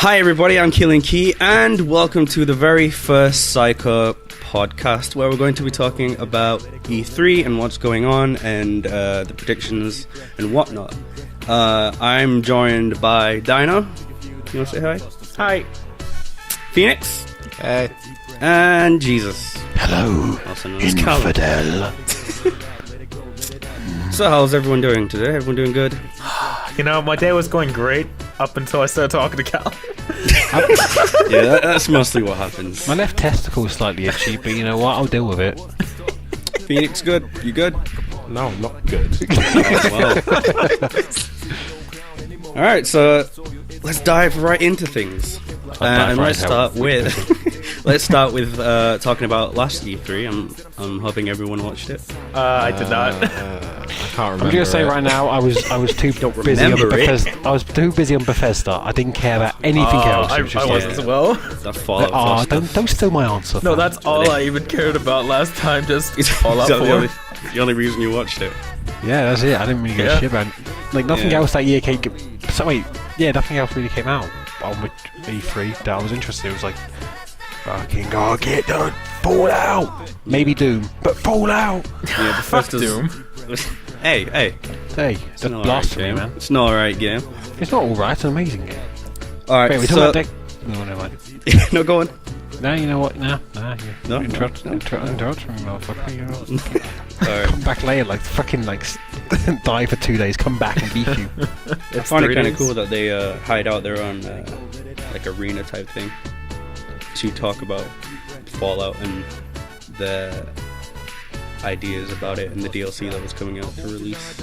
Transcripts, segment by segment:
Hi everybody, I'm Keelan Key, and welcome to the very first Psycho podcast, where we're going to be talking about E3 and what's going on, and the predictions and whatnot. I'm joined by Dino. You want to say hi? Hi. Phoenix. Hey. And Jesus. Hello, infidel. So how's everyone doing today? Everyone doing good? You know, my day was going great up until I started talking to Cal. Yeah, that's mostly what happens. My left testicle is slightly itchy, but you know what? I'll deal with it. Phoenix, good? You good? No, I'm not good. Oh, Alright, so let's dive right into things. And let's start with talking about last E3. I'm hoping everyone watched it. I did not. I can't remember. I'm gonna say right now, I was too busy on Bethesda. I was too busy on Bethesda. I didn't care about anything else. I was as well. That Fallout 4 stuff. Don't steal my answer. No, that's all I even cared about last time. Just Fallout 4. The only reason you watched it. Yeah, that's it. I didn't really give a shit, man. Like nothing else that year came. Nothing else really came out on E3 that I was interested in. It was like, fucking God, get done. Fallout. Maybe Doom, but Fallout. Yeah, the first Doom. Hey, that's an blasphemy, game. man. It's an alright game. It's not alright. It's an amazing game. Alright, Wait, we're talking about No, never mind. No, go on. No, you know what? Nah. No? Interrupt me, motherfucker. You know. Alright. Come back later, like fucking die for 2 days. Come back and beat you. I find it kind of cool that they hide out their own like arena type thing to talk about Fallout and the ideas about it and the DLC that was coming out for release.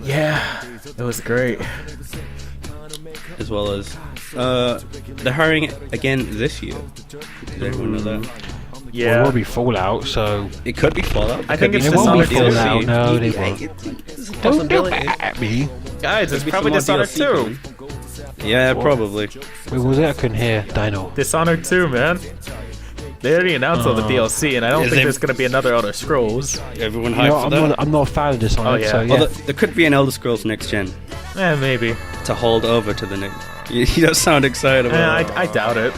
Yeah, it was great. As well as they're hiring again this year. Did everyone know that? Yeah. Well, it will be Fallout, so It could be Fallout. I think it's it won't be Dishonored Fallout. DLC. No, they won't. It's a Don't possibility. at me. Guys, it's Could be probably some more Dishonored DLC 2. coming. Yeah, probably. Wait, was it? I couldn't hear. Dino. Dishonored 2, man. They already announced all the DLC, and I don't Is think it- there's going to be another Elder Scrolls. Everyone You hyped know, for that. I'm not a fan of Dishonored, Oh, yeah. so yeah. Well, there could be an Elder Scrolls next gen Maybe. to hold over to the next. You don't sound excited about it. I doubt it.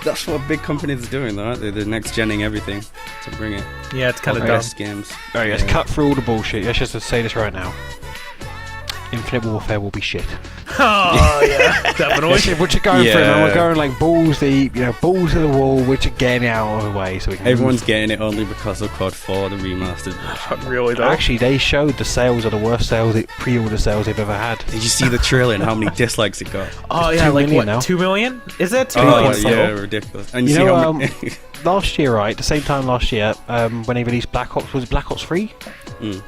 That's what big companies are doing, though, aren't they? They're next genning everything to bring it. Yeah, it's kind of I dumb. guess games. Alright, let's cut through all the bullshit. Let's just say this right now. Infinite Warfare will be shit. Oh, yeah, definitely. What you going for? Yeah. Man? We're going like balls deep, balls to the wall. We're just getting out of the way so we can. Everyone's getting it only because of COD 4, the remastered version. Really, though? Actually, they showed the sales are the worst pre-order sales they've ever had. Did you see the trailer and how many dislikes it got? Oh, It's yeah, 2 like million what, now. 2 million? Is it 2 Oh, million? yeah, ridiculous. And you You see know, how many... last year, right, the same time last year, when they released Black Ops, was it Black Ops 3? Mm.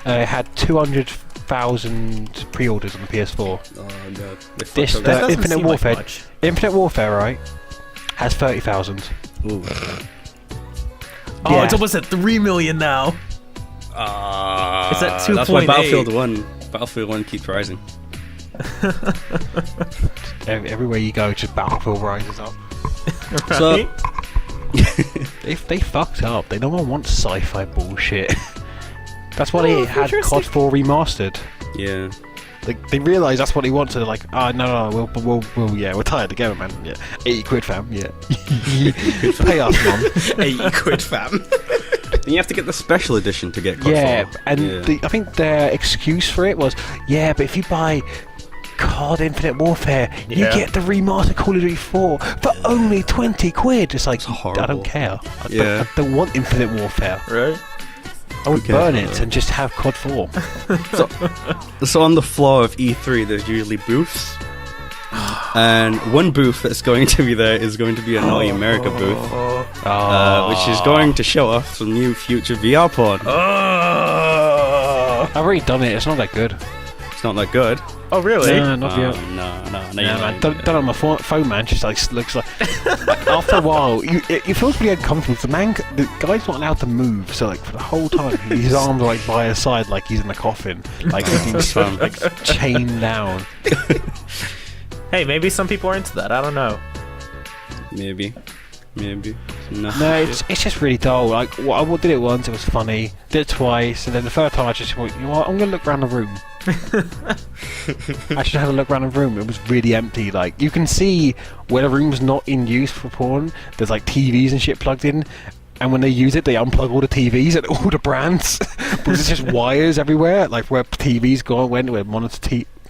It had 200,000 pre-orders on the PS4. Oh, God. They This fucked That up. doesn't Infinite seem Warfare. like much. Infinite Warfare, right, has 30,000. Ooh. Oh, Yeah. it's almost at 3 million now. It's at That's why 2.8. Battlefield 1 keeps rising. Everywhere you go, just Battlefield rises up. Right? They fucked up. They don't want sci-fi bullshit. That's why they had futuristic. COD 4 remastered. Yeah. Like they realised that's what they want, so they're like, no, we're tired together, man. Yeah, 80 quid, fam. Yeah, pay us, mum. 80 quid, fam. Then you have to get the special edition to get COD 4. And I think their excuse for it was, but if you buy COD Infinite Warfare, you Yeah. get the remastered Call of Duty 4 for only 20 quid. It's like, horrible. I don't care. Yeah. I don't want Infinite Warfare. Right? I would Okay. burn it and just have COD 4. So on the floor of E3, there's usually booths. And one booth that's going to be there is going to be a Naughty America booth, which is going to show off some new future VR porn. I've already done it. It's not that good. It's not that good. Oh, really? Nah, not yet. No, Yeah, man, done on my phone, man. Just like looks like. After a while, it feels pretty uncomfortable. The guy's not allowed to move, so like for the whole time, his arms are like by his side, like he's in a coffin, like he's like chained down. Hey, maybe some people are into that. I don't know. Maybe. No, it's just really dull. Like I did it once, it was funny. Did it twice, and then the third time I just went, you know what? I'm gonna look around the room. I should have a look around the room. It was really empty. Like, you can see where the room's not in use for porn. There's like TVs and shit plugged in. And when they use it, they unplug all the TVs and all the brands. Because it's just wires everywhere. Like where TVs went, where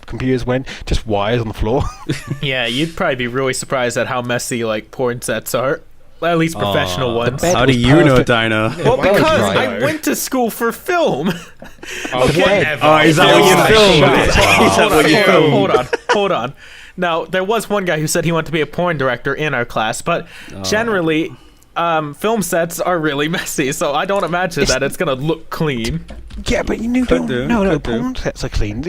computers went, just wires on the floor. Yeah, you'd probably be really surprised at how messy like porn sets are. At least professional ones. bed How do was you know, perfect. Dino? Well, That was because right. I went to school for film. Okay. Oh, is that what you filmed? Hold on. Now, there was one guy who said he wanted to be a porn director in our class, but generally, film sets are really messy, so I don't imagine that it's going to look clean. Yeah, but you don't. do, No, could do. porn sets are clean.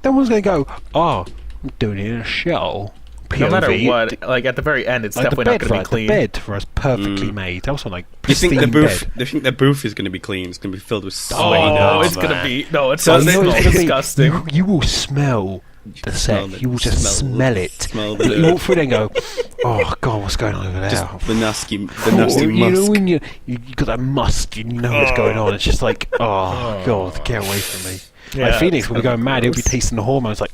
No one's gonna go. Oh, I'm doing it in a shell. POV. No matter what, like at the very end, it's Like the definitely not bed, going to right? be clean. The bed for us perfectly made. That was on like You think pristine the booth? bed. They think the booth is going to be clean. It's going to be filled with sweat. Oh, no, it's man. going to be... No, it's So not they- You know what it's gonna be? disgusting. You will smell the smell set. it. You will just smell it. Smell the- You walk through there and go, "Oh God, what's going on over there?" Just the nasty You know musk. when you got that musk and you know what's going on. It's just like, oh God, get away from me. Yeah, like Phoenix it's will be going mad. He'll be gross. tasting the hormones like,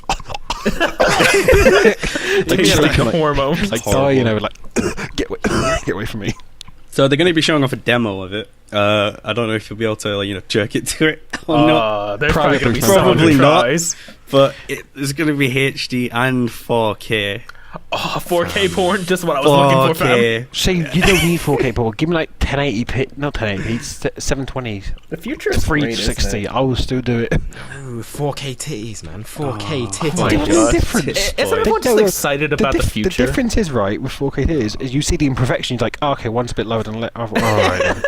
Tastes like choking, hormones. like horrible. dying over like, get away from me. So they're going to be showing off a demo of it. I don't know if you'll be able to, like, jerk it to it or not. There's probably going to be Probably some Probably who not. tries. But it's going to be HD and 4K. Oh, 4K porn, just what I was looking for, fam. 4K. So you don't need 4K, but give me like 1080p, not 1080p, 720, The future is great, isn't 360. it? I will still do it. Ooh, 4K titties, man. 4K titties. my There's God. no difference. Isn't They everyone just don't- excited about the The future? difference is, right, with 4K is you see the imperfections, like, oh, okay, one's a bit lower than alright then.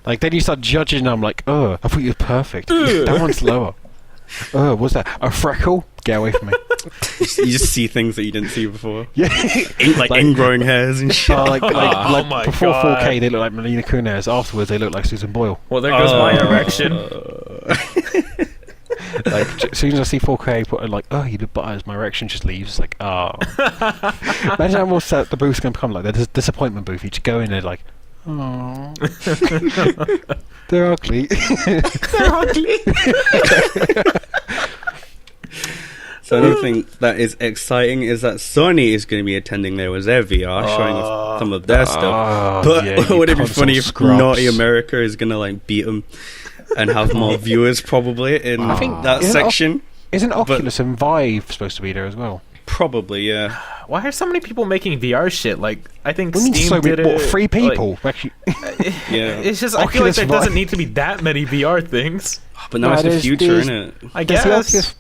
Like, then you start judging, and I'm like, oh, I thought you were perfect. That one's lower. Oh, what's that? A freckle? Get away from me. You just see things that you didn't see before. Yeah. Like ingrowing hairs and shit. Like Oh my before God. 4K, they look like Melina Kunis. Afterwards, they look like Susan Boyle. Well, there goes my erection. Like, as soon as I see 4K, put like, oh, you look butters, my erection just leaves. It's like, oh. Imagine how much the booth's going to become like. The disappointment booth. You just go in there like, oh. They're ugly. They're ugly. So another thing that is exciting is that Sony is going to be attending there with their VR, showing off some of their stuff. But yeah, you would it be console funny if scrubs. Naughty America is going to like beat them and have more viewers probably in I think- that isn't section? Isn't Oculus and Vive supposed to be there as well? Probably, yeah. Why are so many people making VR shit? Like, I think We need Steam so did many, it. what, 3 people? Actually, Yeah. It's just, I feel Oculus like there Vive. doesn't need to be that many VR things. But now No, it's the there's- future, there's- isn't it? I there's the guess. Oculus.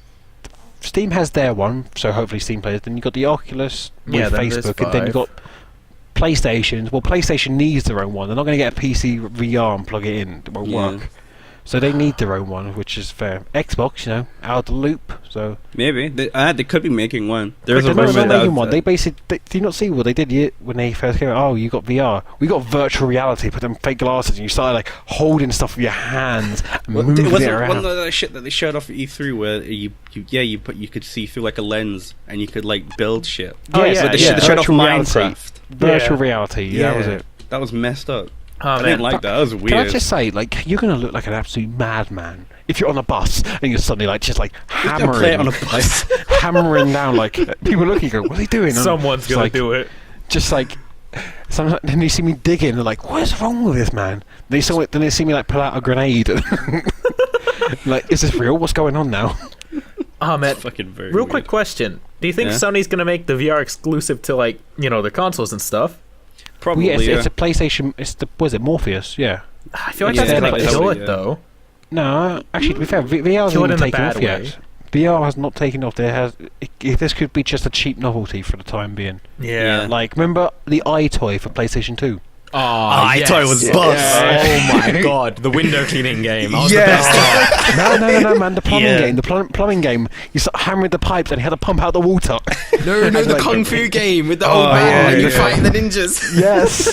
Steam has their one, so hopefully Steam players. Then you got the Oculus with Yeah, then there's Facebook, and then you Vive. got PlayStations. Well, PlayStation needs their own one. They're not going to get a PC VR and plug it in. It won't Yeah. work. So they need their own one, which is fair. Xbox, out of the loop. So Maybe. They could be making one. There's a they're rumor not that... making one. They basically. Do you not see what they did when they first came out? Oh, you got VR. We got virtual reality. Put them fake glasses, and you started like holding stuff with your hands and Well, moving it wasn't around. one of the shit that they showed off at E3 where you could see through like a lens and you could like build shit. Oh, Yes, yeah, They yeah. showed off Virtual reality. Minecraft. Virtual Yeah. reality. That was it. That was messed up. Oh, I man. didn't like that. That was Can weird. I just say, like, you're gonna look like an absolute madman if you're on a bus and you're suddenly like just like Who's gonna play hammering it on a bus? hammering down. Like people looking, go, "What are they doing?" And Someone's it's gonna like, do it. Just like. Sometimes, then they see me digging. They're like, "What is wrong with this man?" Then they see me like pull out a grenade. Like, is this real? What's going on now? Oh, man. Fucking very Real weird. quick question. Do you think Yeah? Sony's going to make the VR exclusive to, like, the consoles and stuff? Probably, Well, yeah, yeah. it's a PlayStation. It's the was it Morpheus? Yeah. I feel like Yeah, that's going like to kill that, it, yeah. though. No, actually, to be fair, VR hasn't Kill it even in a taken bad off way. yet. VR has not taken off. This could be just a cheap novelty for the time being. Yeah. Like, remember the iToy for PlayStation 2? Oh, iToy was boss. Oh my god, the window cleaning game. That was Yes. the best. No, man. The plumbing Yeah. game. The plumbing game. You start hammering the pipes and you had to pump out the water. No, the Like- kung fu game with the Oh, old man yeah, and you're yeah. fighting the ninjas. Yes.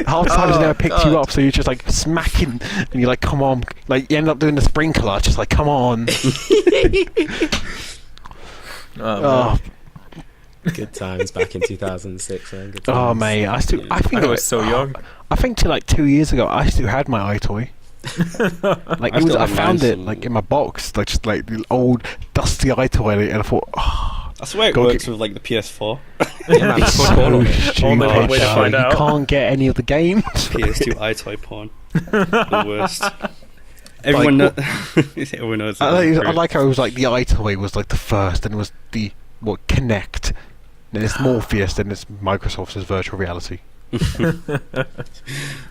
Half the time he's never picked you God. up, so you're just like smacking, and you're like, "Come on!" Like you end up doing the sprinkler, just like, "Come on!" Oh, Good times back in 2006. Man. Good oh, times. mate. I I think was so young. I think till like 2 years ago, I still had my iToy. Like I it was, still I have found mine, it so- like in my box, like just like the old dusty iToilet, and I thought, That's the way it Go works get- with like the PS4, Yeah, man, it's that's what so I stupid. Only one way to though. find You out. can't get any of the games. PS2 iToy porn, the worst. Everyone, Like, everyone knows. I like how it was like the iToy was like the first, and it was the Kinect. Then it's Morpheus, then it's Microsoft's virtual reality.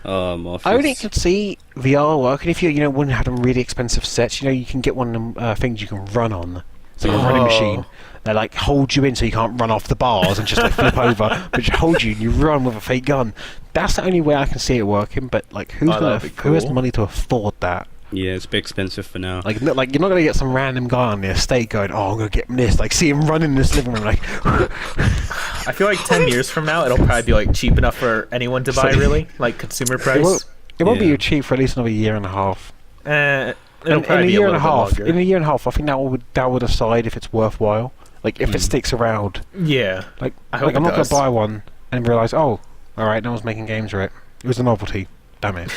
Oh, Morpheus. I only could see VR working if you wouldn't have them really expensive sets. You can get one of them things you can run on. It's like a running machine. They like hold you in so you can't run off the bars and just like flip over, but just hold you and you run with a fake gun. That's the only way I can see it working. But like, who has the money to afford that? Yeah, it's a bit expensive for now. Like you're not gonna get some random guy on the estate going, "Oh, I'm gonna get this." Like, see him running in this living room, like. I feel like 10 years from now, it'll probably be like cheap enough for anyone to buy, really, like consumer price. It won't Yeah. be cheap for at least another year and a half. It'll In probably a be year a and a little half, bit longer. in a year and a half, I think that would decide if it's worthwhile. Like if it sticks around. Yeah. Like, I hope I'm it not does. gonna buy one and realise, oh, all right, no one's making games right. It was a novelty. Damn it.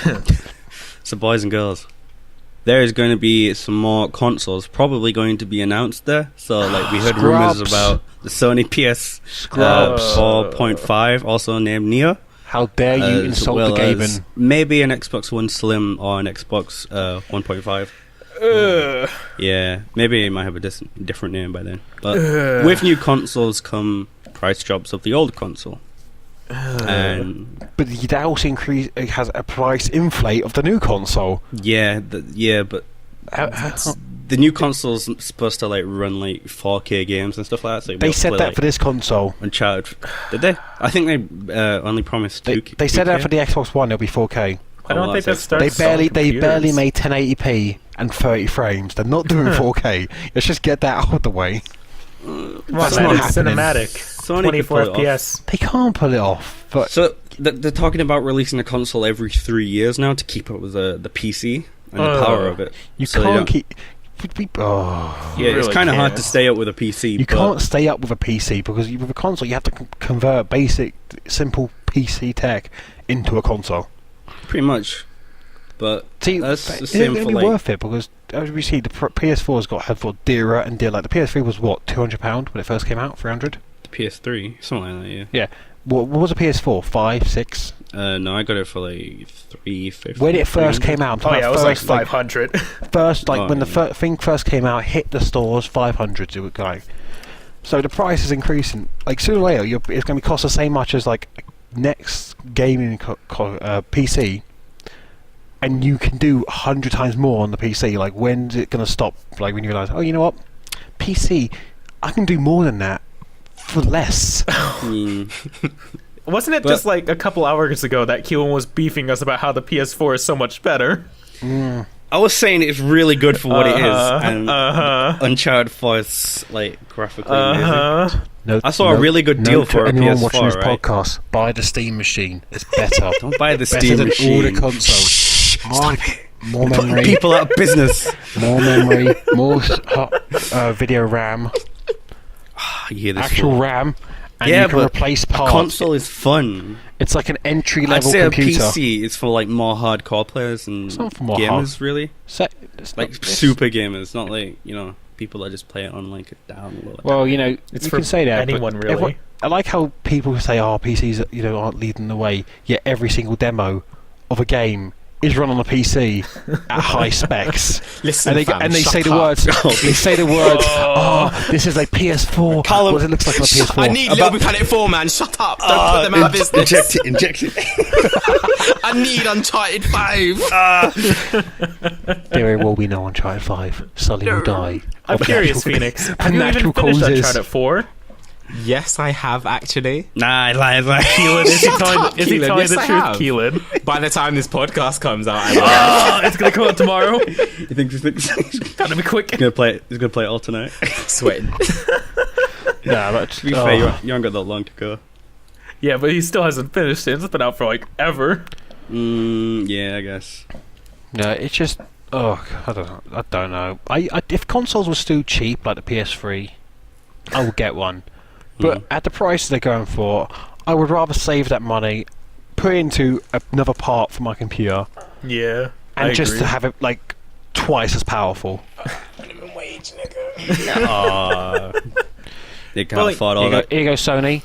So, boys and girls, there is going to be some more consoles probably going to be announced there. So, like, we heard rumors Scrubs. about the Sony PS Scrubs. 4.5, also named Neo. How dare you as insult well the as gaming? maybe an Xbox One Slim or an Xbox 1.5. Yeah, maybe it might have a different name by then. But with new consoles come price drops of the old console. And But that also it has a price inflate of the new console. yeah, but the new console's supposed to like run like 4K games and stuff like that. So you'll be They able to said play, that like, for this console. Uncharted. Did they? I think they only promised 2K. They said that for the Xbox One, it'll be 4K. I don't think that that's starts. They barely computers. made 1080p and 30 frames. They're not doing 4K. Let's just get that out of the way. Come That's on, not man, it's happening. cinematic. Sony could 24 pull it off. FPS. They can't pull it off. But So they're talking about releasing a console every 3 years now to keep up with the PC and the power of it. you So they can't don't- keep. Oh. Yeah, it's really kind of hard to can't. stay up with a PC. You but can't stay up with a PC because with a console you have to convert basic, simple PC tech into a console. pretty much. But See, that's the it's same only for like. worth it because as we see, the PS4's had for dearer and dearer. Like the PS3 was what, £200 when it first came out, 300. The PS3, something like that. Yeah. What was a PS4? 5, 6. No, I got it for like 350. When it first came out, Oh yeah, it was like first, 500. First, Oh, when the yeah. thing first came out, hit the stores, 500 it would go. So the price is increasing. Like sooner or later, it's going to cost the same much as like next gaming PC, and you can do 100 times more on the PC. Like when's it going to stop? Like when you realise, oh, you know what, PC, I can do more than that for less. Mm, Wasn't it But- just like a couple hours ago that Keelan was beefing us about how the PS4 is so much better? I was saying it's really good for what it is, and Uh-huh. Uncharted 4 is like graphically amazing. Uh-huh. No, I saw a really good deal for a anyone PS4, watching this right? podcast. Buy the Steam machine. It's better. Don't buy the Better Steam than machine. all the consoles. More Putting memory. people out of business. More memory, more video RAM, You hear this? actual RAM, and Yeah, you can but replace a parts. console is fun. It's like an entry I'd level say computer. a PC is for like more hardcore players and It's not for more gamers, really. It's Like not- super gamers, not like people that just play it on like a download. Well, It's you for can say that. but anyone, really. I like how people say, "Oh, PCs, aren't leading the way." Yet every single demo of a game is run on a PC at high specs. Listen, And they shut say the up. words. They say the words. Oh, this is a PS4. Callum, What it looks like on a PS4. I need Little Big Planet 4, man. Shut up. Don't put them out of business. Inject it. I need Uncharted 5. There will be no Uncharted 5. Sully will die. I'm of curious, natural- Phoenix. of Have you even natural finished causes. Uncharted 4? Yes, I have actually. Nah, lie. Keelan, is he telling, up, is he Keelan. telling Yes, the I truth, have. Keelan? By the time this podcast comes out, I will. Oh, it's gonna come out tomorrow. You think he's Gotta be quick. gonna play it? He's gonna play it all tonight. Sweating. Nah, but To be fair, you haven't got that long to go. Yeah, but he still hasn't finished it. It's been out for like ever. Yeah, I guess. no, it's just. Oh, I don't know. If consoles were still cheap like the PS3, I would get one. But at the price they're going for, I would rather save that money, put it into another part for my computer, Yeah. and I just agree. to have it like twice as powerful. Minimum wage, nigga. Aw. They can't Well, afford all that. Here you go, Sony.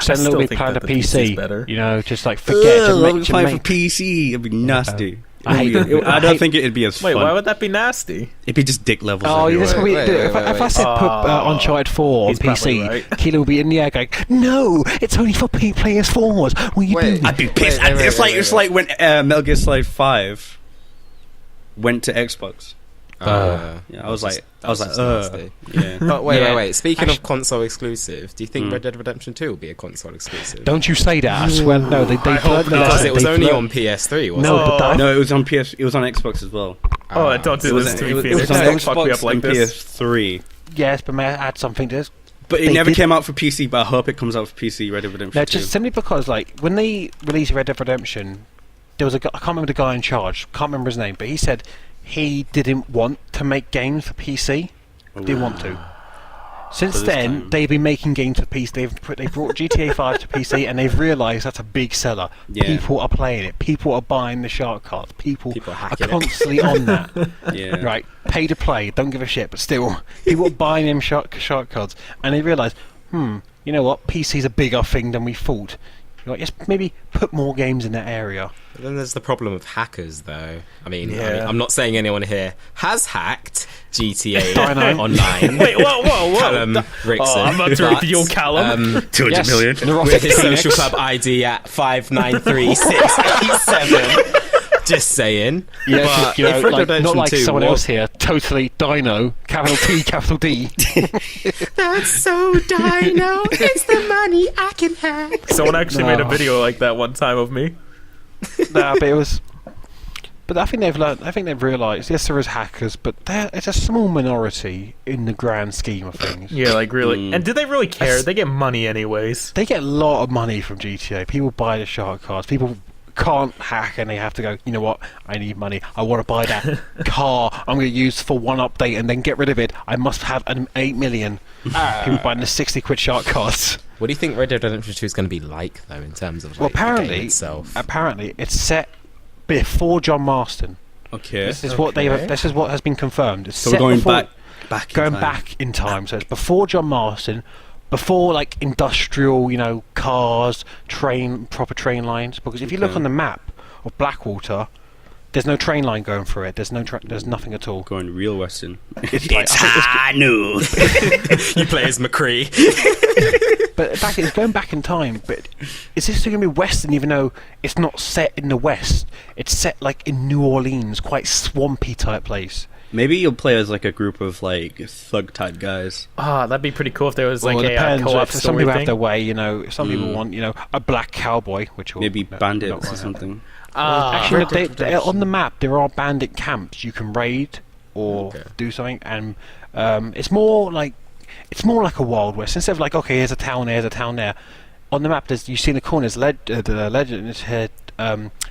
Send a still little bit think plan that to the PC's PC. better. You know, just like forget to Ugh, make. play for PC. It'd be nasty. I hate I I don't hate- think it'd be as Wait, fun. why would that be nasty? It'd be just dick levels. Oh, everywhere. this will be, Wait, if I said put Oh. Uncharted 4 on He's probably PC, right. Keelan will be in the air going, "No, it's only for PS4s. What are you Wait. doing?" I'd be pissed. It's like when Metal Gear Solid 5 went to Xbox. Yeah, I was like, nasty. yeah. But wait, Yeah. wait. Speaking of console exclusive, do you think Red Dead Redemption 2 will be a console exclusive? Don't you say that? I swear, no. They hope learned the not. Because lesson. it was They only learned- on PS3, wasn't No, it? but that, No, it was on PS. It was on Xbox as well. Oh, don't do It was, this to me, it was Phoenix. on Don't fuck me Xbox up like and this. PS3. yes, but may I add something to this? But it They never did- came out for PC. But I hope it comes out for PC. Red Dead Redemption No, 2. just simply because, like, when they released Red Dead Redemption, there was a guy, I can't remember the guy in charge, can't remember his name, but he said he didn't want to make games for PC. Didn't want to. Since this then, time. they've been making games for PC. They brought GTA 5 to PC, and they've realised that's a big seller. Yeah. People are playing it. People are buying the shark cards. People People are are hacking it. constantly on that. Yeah. Right, pay to play. Don't give a shit, but still, people are buying them shark cards, and they realise, you know what? PC's a bigger thing than we thought. Like, just maybe put more games in that area. But then there's the problem of hackers, though. I mean, Yeah. I'm not saying anyone here has hacked GTA Dino. Online. Wait, whoa. Callum Rickson. Oh, I'm about to but, reveal Callum. 200 Yes, million. with his Phoenix. social club ID at 593687. Just saying. Yeah, But you know, if Red like, Dead not like Redemption 2 someone was- else here. Totally Dino, capital T, capital D. That's so Dino. It's the money I can have. Someone actually made a No. video like that one time of me. Nah, but it was. But I think they've learned. I think they've realised. Yes, there is hackers, but it's a small minority in the grand scheme of things. Yeah, like really. And do they really care? They get money anyways. They get a lot of money from GTA. People buy the shark cards. People can't hack, and they have to go. You know what? I need money. I want to buy that car. I'm going to use for one update and then get rid of it. I must have an 8 million. People buying the 60 quid shark cards. What do you think Red Dead Redemption 2 is going to be like, though, in terms of Well, like, the game apparently, itself? it's set before John Marston. Okay. This is what they. This is what has been confirmed. It's So set we're going before- back in going time. back in time. So it's before John Marston, before like industrial, cars, proper train lines. Because if you look Okay. on the map of Blackwater, there's no train line going through it. There's there's nothing at all. Going real Western. It's like- I think high news. You play as McCree. But back, it's going back in time. But is this going to be Western? Even though it's not set in the West, it's set like in New Orleans, quite swampy type place. Maybe you'll play as like a group of like thug type guys. Ah, that'd be pretty cool if there was like Well, it a depends. co-op If some story people have thing. their way, Some people want, a black cowboy, which will Maybe not bandits really or happen. something. Actually, Red Dead on the map there are bandit camps you can raid or Okay. do something, and it's more like a Wild West. Instead of like, okay, here's a town there, here's a town there. On the map, you see in the corners the legend has had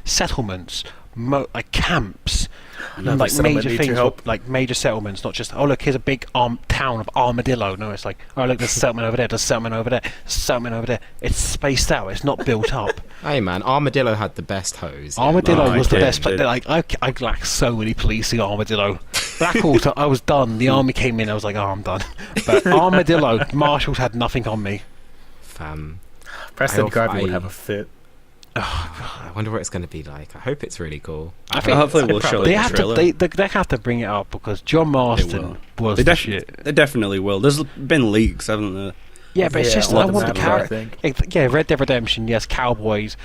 settlements, like camps, and like settlement major needs things, your help. like major settlements. Not just look, here's a big town of Armadillo. No, it's like look, there's a settlement over there, there's a settlement over there, there's a settlement over there. It's spaced out. It's not built up. Hey man, Armadillo had the best hose. Armadillo No, was I the did, best. did. Like I lacked so many policing Armadillo. Blackwater, I was done. The army came in. I was like, I'm done. But Armadillo, Marshals had nothing on me. Fam. Preston I- Garvey would I- have a fit. I wonder what it's going to be like. I hope it's really cool. I think Hopefully we'll show they the have trailer. to. They have to bring it up because John Marston was They, the shit. they definitely will. There's been leaks, haven't there? Yeah, but it's Yeah, just a lot I of want the them have, I character. think. Yeah, Red Dead Redemption. Yes, cowboys.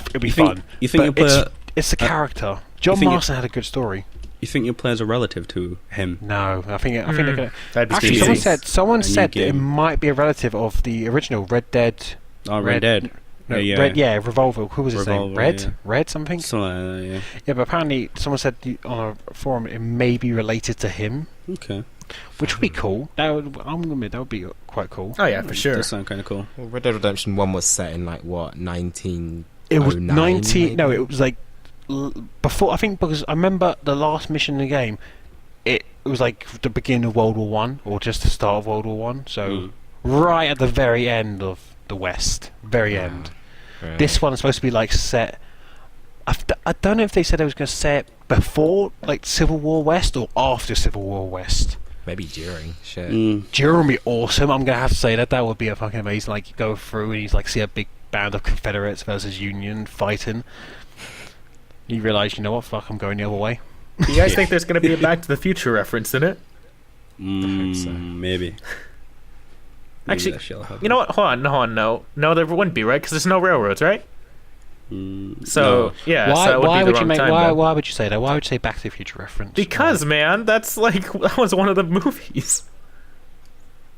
It'll be You think- fun. you think but you'll play it's the character. John think you- Marston had a good story. You think you'll play as a relative to him? No, I think they're gonna. That'd be Actually, cheesy. someone A new said that it game. might be a relative of the original Red Dead. Oh, Red Dead. No, Yeah. Red, Revolver. Who was his name? Revolver, yeah. Red something. Something like that, Yeah, but apparently someone said on a forum it may be related to him, yeah. Okay. which would be cool. I'm gonna admit that would be quite cool. Oh yeah, for sure. Does sound kind of cool. Well, Red Dead Redemption 1 was set in like what, 1909? It was 19. maybe? No, it was like before. I think because I remember the last mission in the game. It was like the beginning of World War One or just the start of World War One. So right at the very end of the West, very end. Right. This one's supposed to be like set I don't know if they said they was going to say it before, like, Civil War West or after Civil War West. Maybe during. Shit. During would be awesome. I'm going to have to say that. That would be a fucking amazing. Like, you go through and you, like, see a big band of Confederates versus Union fighting. You realise, you know what, fuck, I'm going the other way. Do you guys think there's going to be a Back to the Future reference in it? Maybe. Actually, you know what? Hold on, no. No, there wouldn't be, right? Because there's no railroads, right? So, yeah, Why, so that would why be the would wrong you make? time, Why, then. why would you say that? Why would you say Back to the Future reference? Because, man, that was one of the movies.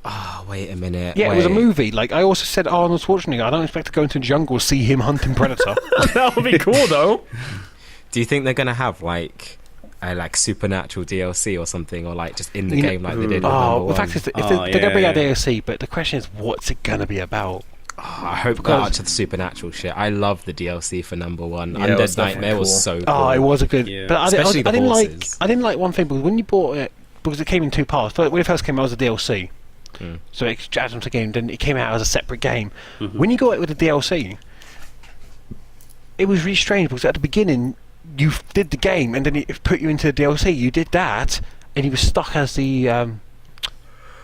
Oh, wait a minute. Yeah, it was a wait. movie. Like, I also said Arnold Schwarzenegger. I don't expect to go into the jungle and see him hunting Predator. That would be cool, though. Do you think they're going to have, like supernatural DLC or something, or like just in the game like they did with number the fact one? is, that if they're going to bring out DLC, but the question is, what's it going to be about? I hope they are to the supernatural shit. I love the DLC for number one. Yeah, it was Undead definitely Nightmare was cool. so cool. Oh, it was a good. Yeah. But I Especially the didn't like. horses. I didn't like one thing, because when you bought it, because it came in two parts. But when it first came out, it was a DLC. So it added onto the game. Then it came out as a separate game. When you got it with the DLC, it was really strange, because at the beginning you did the game, and then it put you into the DLC. You did that, and you were stuck as the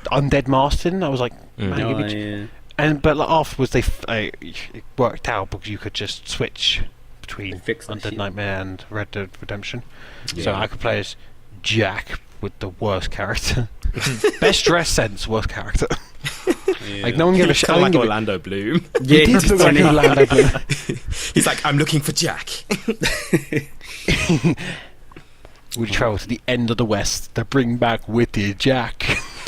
undead Marston. I was like, man, but like, afterwards it worked out, because you could just switch between Undead Nightmare and Red Dead Redemption. So I could play as Jack with the worst character. Best dressed sense, worst character. Like, no one gave a shit. Kind of like Orlando Bloom. He did look like Orlando Bloom. He's like, I'm looking for Jack. We travel to the end of the West to bring back Witty Jack.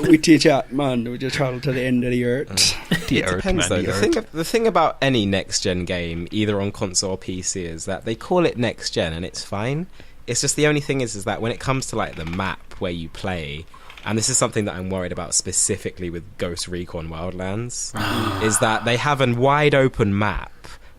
We teach out, man. We just travel to the end of the earth. The It Earth, depends, man, though. the Earth. The thing about any next-gen game, either on console or PC, is that they call it next-gen, and it's fine. It's just the only thing is that when it comes to like the map where you play, and this is something that I'm worried about specifically with Ghost Recon Wildlands, is that they have a wide open map,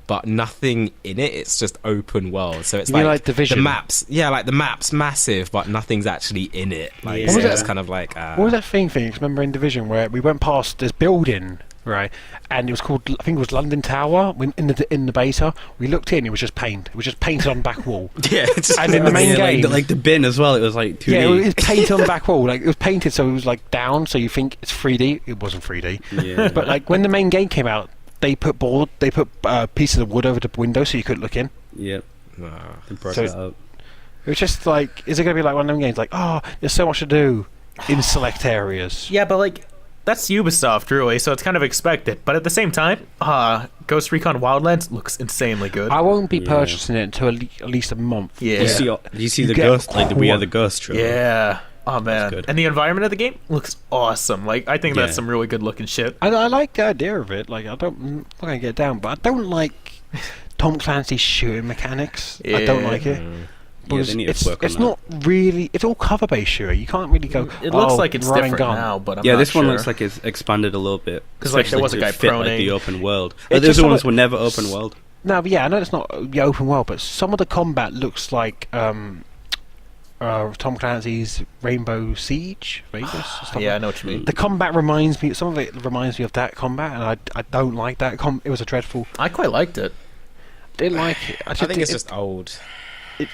but nothing in it. It's just open world. So it's You mean like like Division? the maps. Yeah, like the map's massive, but nothing's actually in it. Like Yeah. so What was it's that? kind of like. What was that thing? Remember in Division where we went past this building, right? And it was called, I think it was London Tower. In the beta, we looked in. It was just paint. It was just painted on the back wall. Yeah, it's just And in the main game, like the bin as well. It was like 2D. yeah, it was painted on the back wall. Like, it was painted, so it was like down. So you think it's 3D. It wasn't 3D. Yeah. But like when the main game came out, they put pieces of wood over the window so you couldn't look in. Yep. Nah. They broke So that up. It was just like, is it going to be like one of them games? Like, oh, there's so much to do in select areas. Yeah, but like, that's Ubisoft, really, so it's kind of expected. But at the same time, Ghost Recon Wildlands looks insanely good. I won't be Yeah. purchasing it until at least a month. Yeah. You see the get ghost, like We Are quite- the Ghost trailer. Yeah. Oh, man. good. And the environment of the game looks awesome. Like, I think Yeah. that's some really good looking shit. I like the idea of it. Like, I'm not going to get it down, but I don't like Tom Clancy's shooting mechanics. I don't Yeah. like it. Yeah, they need to work on it's that. not really. It's all cover-based shooter. You can't really go. It looks "Oh, like it's run and different gun." now, but I'm Yeah, not this one sure. looks like it's expanded a little bit. 'Cause, like, there was a especially guy to fit like proning. the open world. It's The just other ones some were never open world. No, but yeah, I know it's not the open world, but some of the combat looks like Tom Clancy's Rainbow Siege, Vegas. Stuff Yeah, I like- know what you mean. The combat reminds me. Some of it reminds me of that combat, and I don't like that. It was a dreadful. I quite liked it. Didn't like it. I think it's just old.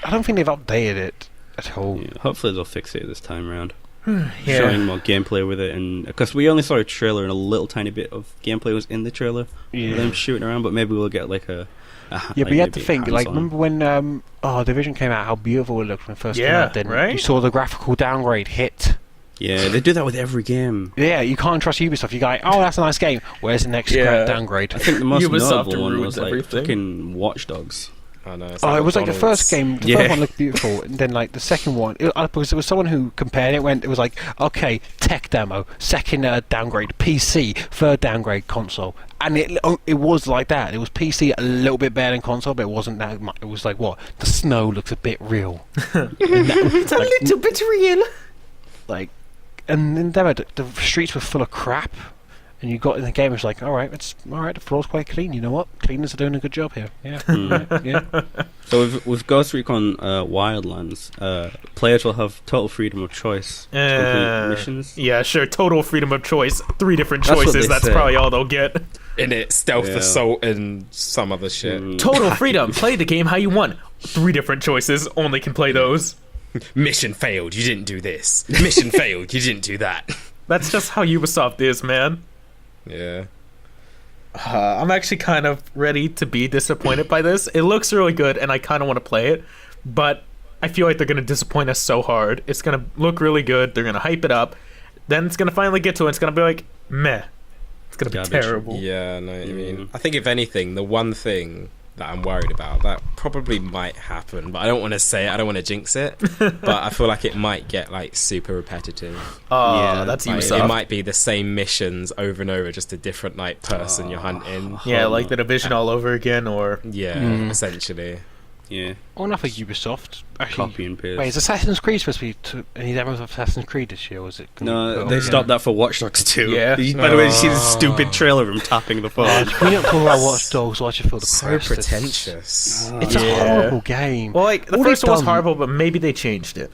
I don't think they've updated it at all. Yeah, hopefully they'll fix it this time around. Yeah. Showing more gameplay with it, and because we only saw a trailer and a little tiny bit of gameplay was in the trailer. Yeah. Of them shooting around, but maybe we'll get like a Yeah, but you had to maybe think, like, hands-on. remember when Division came out, how beautiful it looked when it first came Yeah, out, then right? you saw the graphical downgrade hit. Yeah, they do that with every game. Yeah, you can't trust Ubisoft. You go, oh, that's a nice game. Where's the next Yeah. downgrade? I think the most Ubisoft notable one ruins was like everything. fucking Watch Dogs. I know. It's Oh, it was like the McDonald's. first game. The Yeah. first one looked beautiful, and then like the second one, because there was someone who compared it. It was like, okay, tech demo, second downgrade, PC, third downgrade, console, and it was like that. It was PC a little bit better than console, but it wasn't that much. It was like, what, the snow looks a bit real. It's a little bit real. Like, and then the streets were full of crap. And you got in the game, it's like, all right, the floor's quite clean. You know what? Cleaners are doing a good job here. Yeah, yeah. So with Ghost Recon Wildlands, players will have total freedom of choice to complete missions. Yeah, sure. Total freedom of choice. 3 different That's what choices. they That's say. probably all they'll get. in it, stealth Yeah. assault, and some other shit. Total freedom. Play the game how you want. 3 different choices. Only can play those. Mission failed. You didn't do this. Mission failed. You didn't do that. That's just how Ubisoft is, man. Yeah. I'm actually kind of ready to be disappointed by this. It looks really good, and I kind of want to play it, but I feel like they're going to disappoint us so hard. It's going to look really good. They're going to hype it up. Then it's going to finally get to it. It's going to be like, meh. It's going to be Garbage. terrible. Yeah, I know what you mean. I think if anything, the one thing that I'm worried about, that probably might happen, but I don't want to say it, I don't want to jinx it, but I feel like it might get like super repetitive. Oh, that's Like, Ubisoft. it might be the same missions over and over, just a different like person you're hunting. Yeah, like the Division all over again, or... Yeah, essentially. Yeah. Oh, enough of Ubisoft. Actually, Copy and paste. wait, is Assassin's Creed supposed to be any demos of Assassin's Creed this year? Or is it? No, they stopped that for Watch Dogs 2. Yeah. By the way, you see this stupid trailer of him tapping the phone. Can we not talk about Watch Dogs? Or I just feel So depressed. pretentious. It's a horrible game. Well, like, the All first they've one was done- horrible, but maybe they changed it.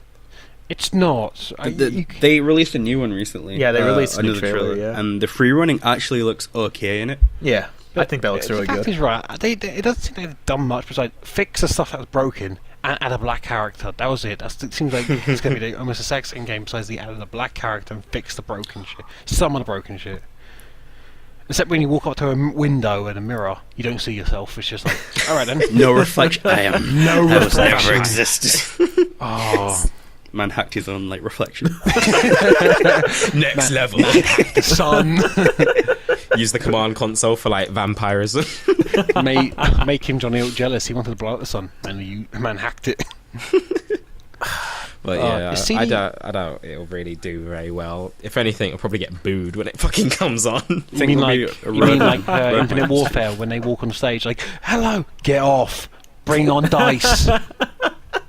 It's not. They released a new one recently. Yeah, they released a new another trailer, yeah. And the free running actually looks okay in it. Yeah, I think that looks really the fact good. is right. It doesn't seem they've done much besides fix the stuff that was broken and add a black character. That was it. It seems like it's going to be almost a sex in game besides they added a black character and fix the broken shit. Some of the broken shit. Except when you walk up to a window and a mirror, you don't see yourself. It's just like, all right then. No reflection. I am. No I was reflection. never existed. Oh, Man hacked his own like reflection. Next level. the sun. Use the command console for like vampirism. Make him Johnny Oak jealous. He wanted to blow out the sun, and the man hacked it. But yeah, see- I doubt it'll really do very well. If anything, it'll probably get booed when it fucking comes on. You mean like, road Infinite Warfare when they walk on stage like, hello, get off, bring on dice.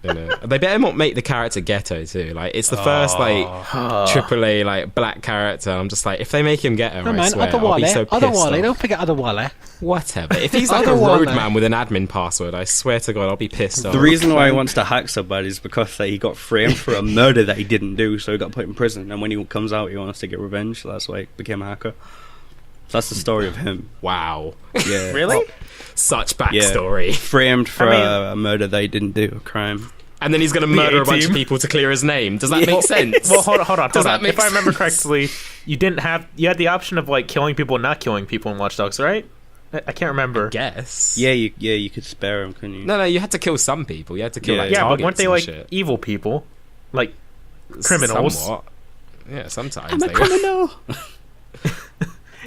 You know? They better not make the character ghetto too. Like it's the first like AAA like black character. I'm just like, if they make him ghetto, No I man, swear, I'll be so pissed off. don't forget Otherwile. Whatever. If he's like a Otherwile. roadman with an admin password, I swear to God, I'll be pissed off. The reason why he wants to hack so bad is because he got framed for a murder that he didn't do, so he got put in prison. And when he comes out, he wants to get revenge. So that's why he became a hacker. So that's the story of him. Wow. Yeah. Really? Such backstory. Framed for I mean- a murder that he didn't do, a crime. And then he's going to murder a bunch of A-team. people to clear his name. Does that make sense? Well, hold on. Does that make If I remember sense? correctly, you had the option of like killing people and not killing people in Watch Dogs, right? I can't remember. Guess. Yeah, you could spare him, couldn't you? No, you had to kill some people. You had to kill Yeah. like Yeah, but targets weren't they and like shit. evil people, like criminals? Somewhat. Yeah, sometimes I'm a they were. criminal.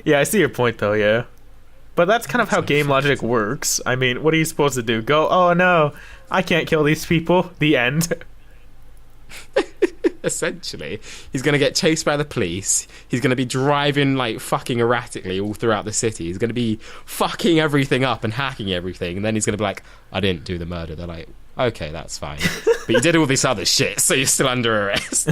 Yeah, I see your point though. Yeah, but that's kind of how game logic works. I mean, what are you supposed to do? Go? Oh no, I can't kill these people. The end. Essentially, he's going to get chased by the police. He's going to be driving like fucking erratically all throughout the city. He's going to be fucking everything up and hacking everything. And then he's going to be like, I didn't do the murder. They're like, okay, that's fine. But you did all this other shit, so you're still under arrest.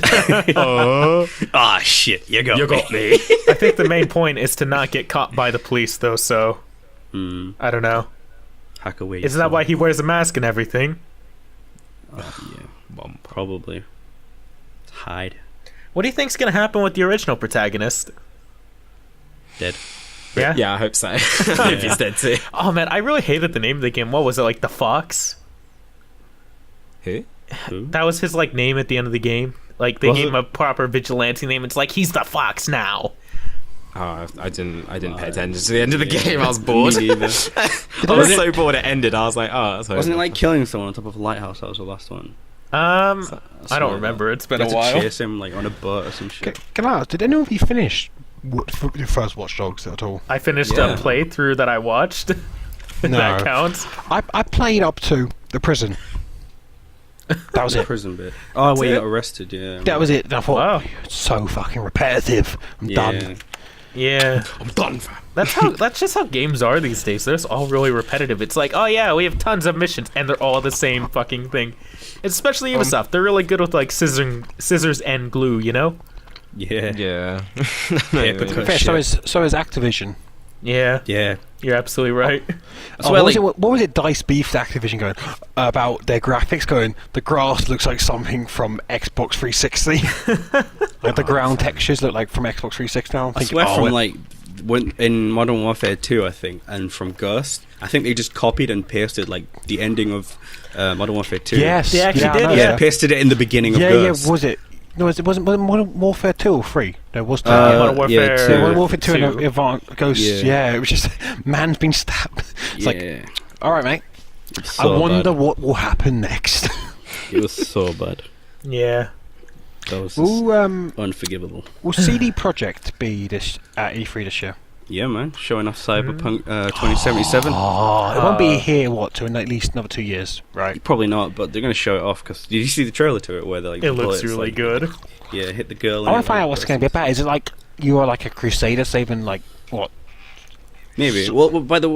Oh, Ah, shit, you got me. me. I think the main point is to not get caught by the police, though. So I don't know. Hack away. Isn't that why he wears a mask and everything? Yeah, probably. Hide. What do you think's gonna happen with the original protagonist? Dead. Yeah. Yeah, I hope so. I hope he's dead too. Oh man, I really hated the name of the game. What was it, like the Fox? Who? That was his like name at the end of the game. Like they Was gave it? him a proper vigilante name. It's like he's the Fox now. Oh, I didn't pay attention to the end of the game. I was bored. Me neither. I was so bored it ended. I was like, oh, that's Wasn't it like killing someone on top of a lighthouse? That was the last one. I Something don't like remember. that. It's been You a had while. to chase him like on a boat or some shit. Can I ask, did anyone of you finish your first Watch Dogs at all? I finished Yeah. a playthrough that I watched. That counts. I played up to the prison. That was The it. prison bit. Oh, where you it? got arrested, yeah. That was it. And I thought, Wow. it's so fucking repetitive. I'm done. Yeah. I'm done, fam. That's just how games are these days. They're just all really repetitive. It's like, oh yeah, we have tons of missions, and they're all the same fucking thing. Especially Ubisoft. They're really good with like scissors and glue, you know? Yeah. Yeah. Hypocrite Fair, shit. so is Activision. Yeah. Yeah. You're absolutely right. That's why, what was it Dice beefed Activision going about their graphics going, the grass looks like something from Xbox 360. Like the ground textures look like from Xbox 360 now. I'm I thinking, swear from well, like when in Modern Warfare 2, I think, and from Ghost, I think they just copied and pasted like the ending of Modern Warfare 2. Yes, They actually yeah, I did, know, Yeah, pasted it in the beginning of Ghost. Yeah, was it? No, it wasn't Modern Warfare 2 or 3? No, it was 2. Modern Warfare, yeah, Modern Warfare 2 2. and Avant Ghost. Yeah. Yeah, it was just man's been stabbed. It's like, Yeah. all right, mate. So I wonder bad. what will happen next. It was so bad. Yeah. That was just will unforgivable. will CD Projekt be this at E3 this year? Yeah, man. Showing off Cyberpunk 2077. Oh, it won't be here. To in at least another 2 years, right? Probably not, but they're going to show it off. Because did you see the trailer to it where they're like, It the looks bullets, really like, good. Yeah, hit the girl. I want to find out what's going to be about. Is it like you are like a crusader saving like what? Maybe. Well, by the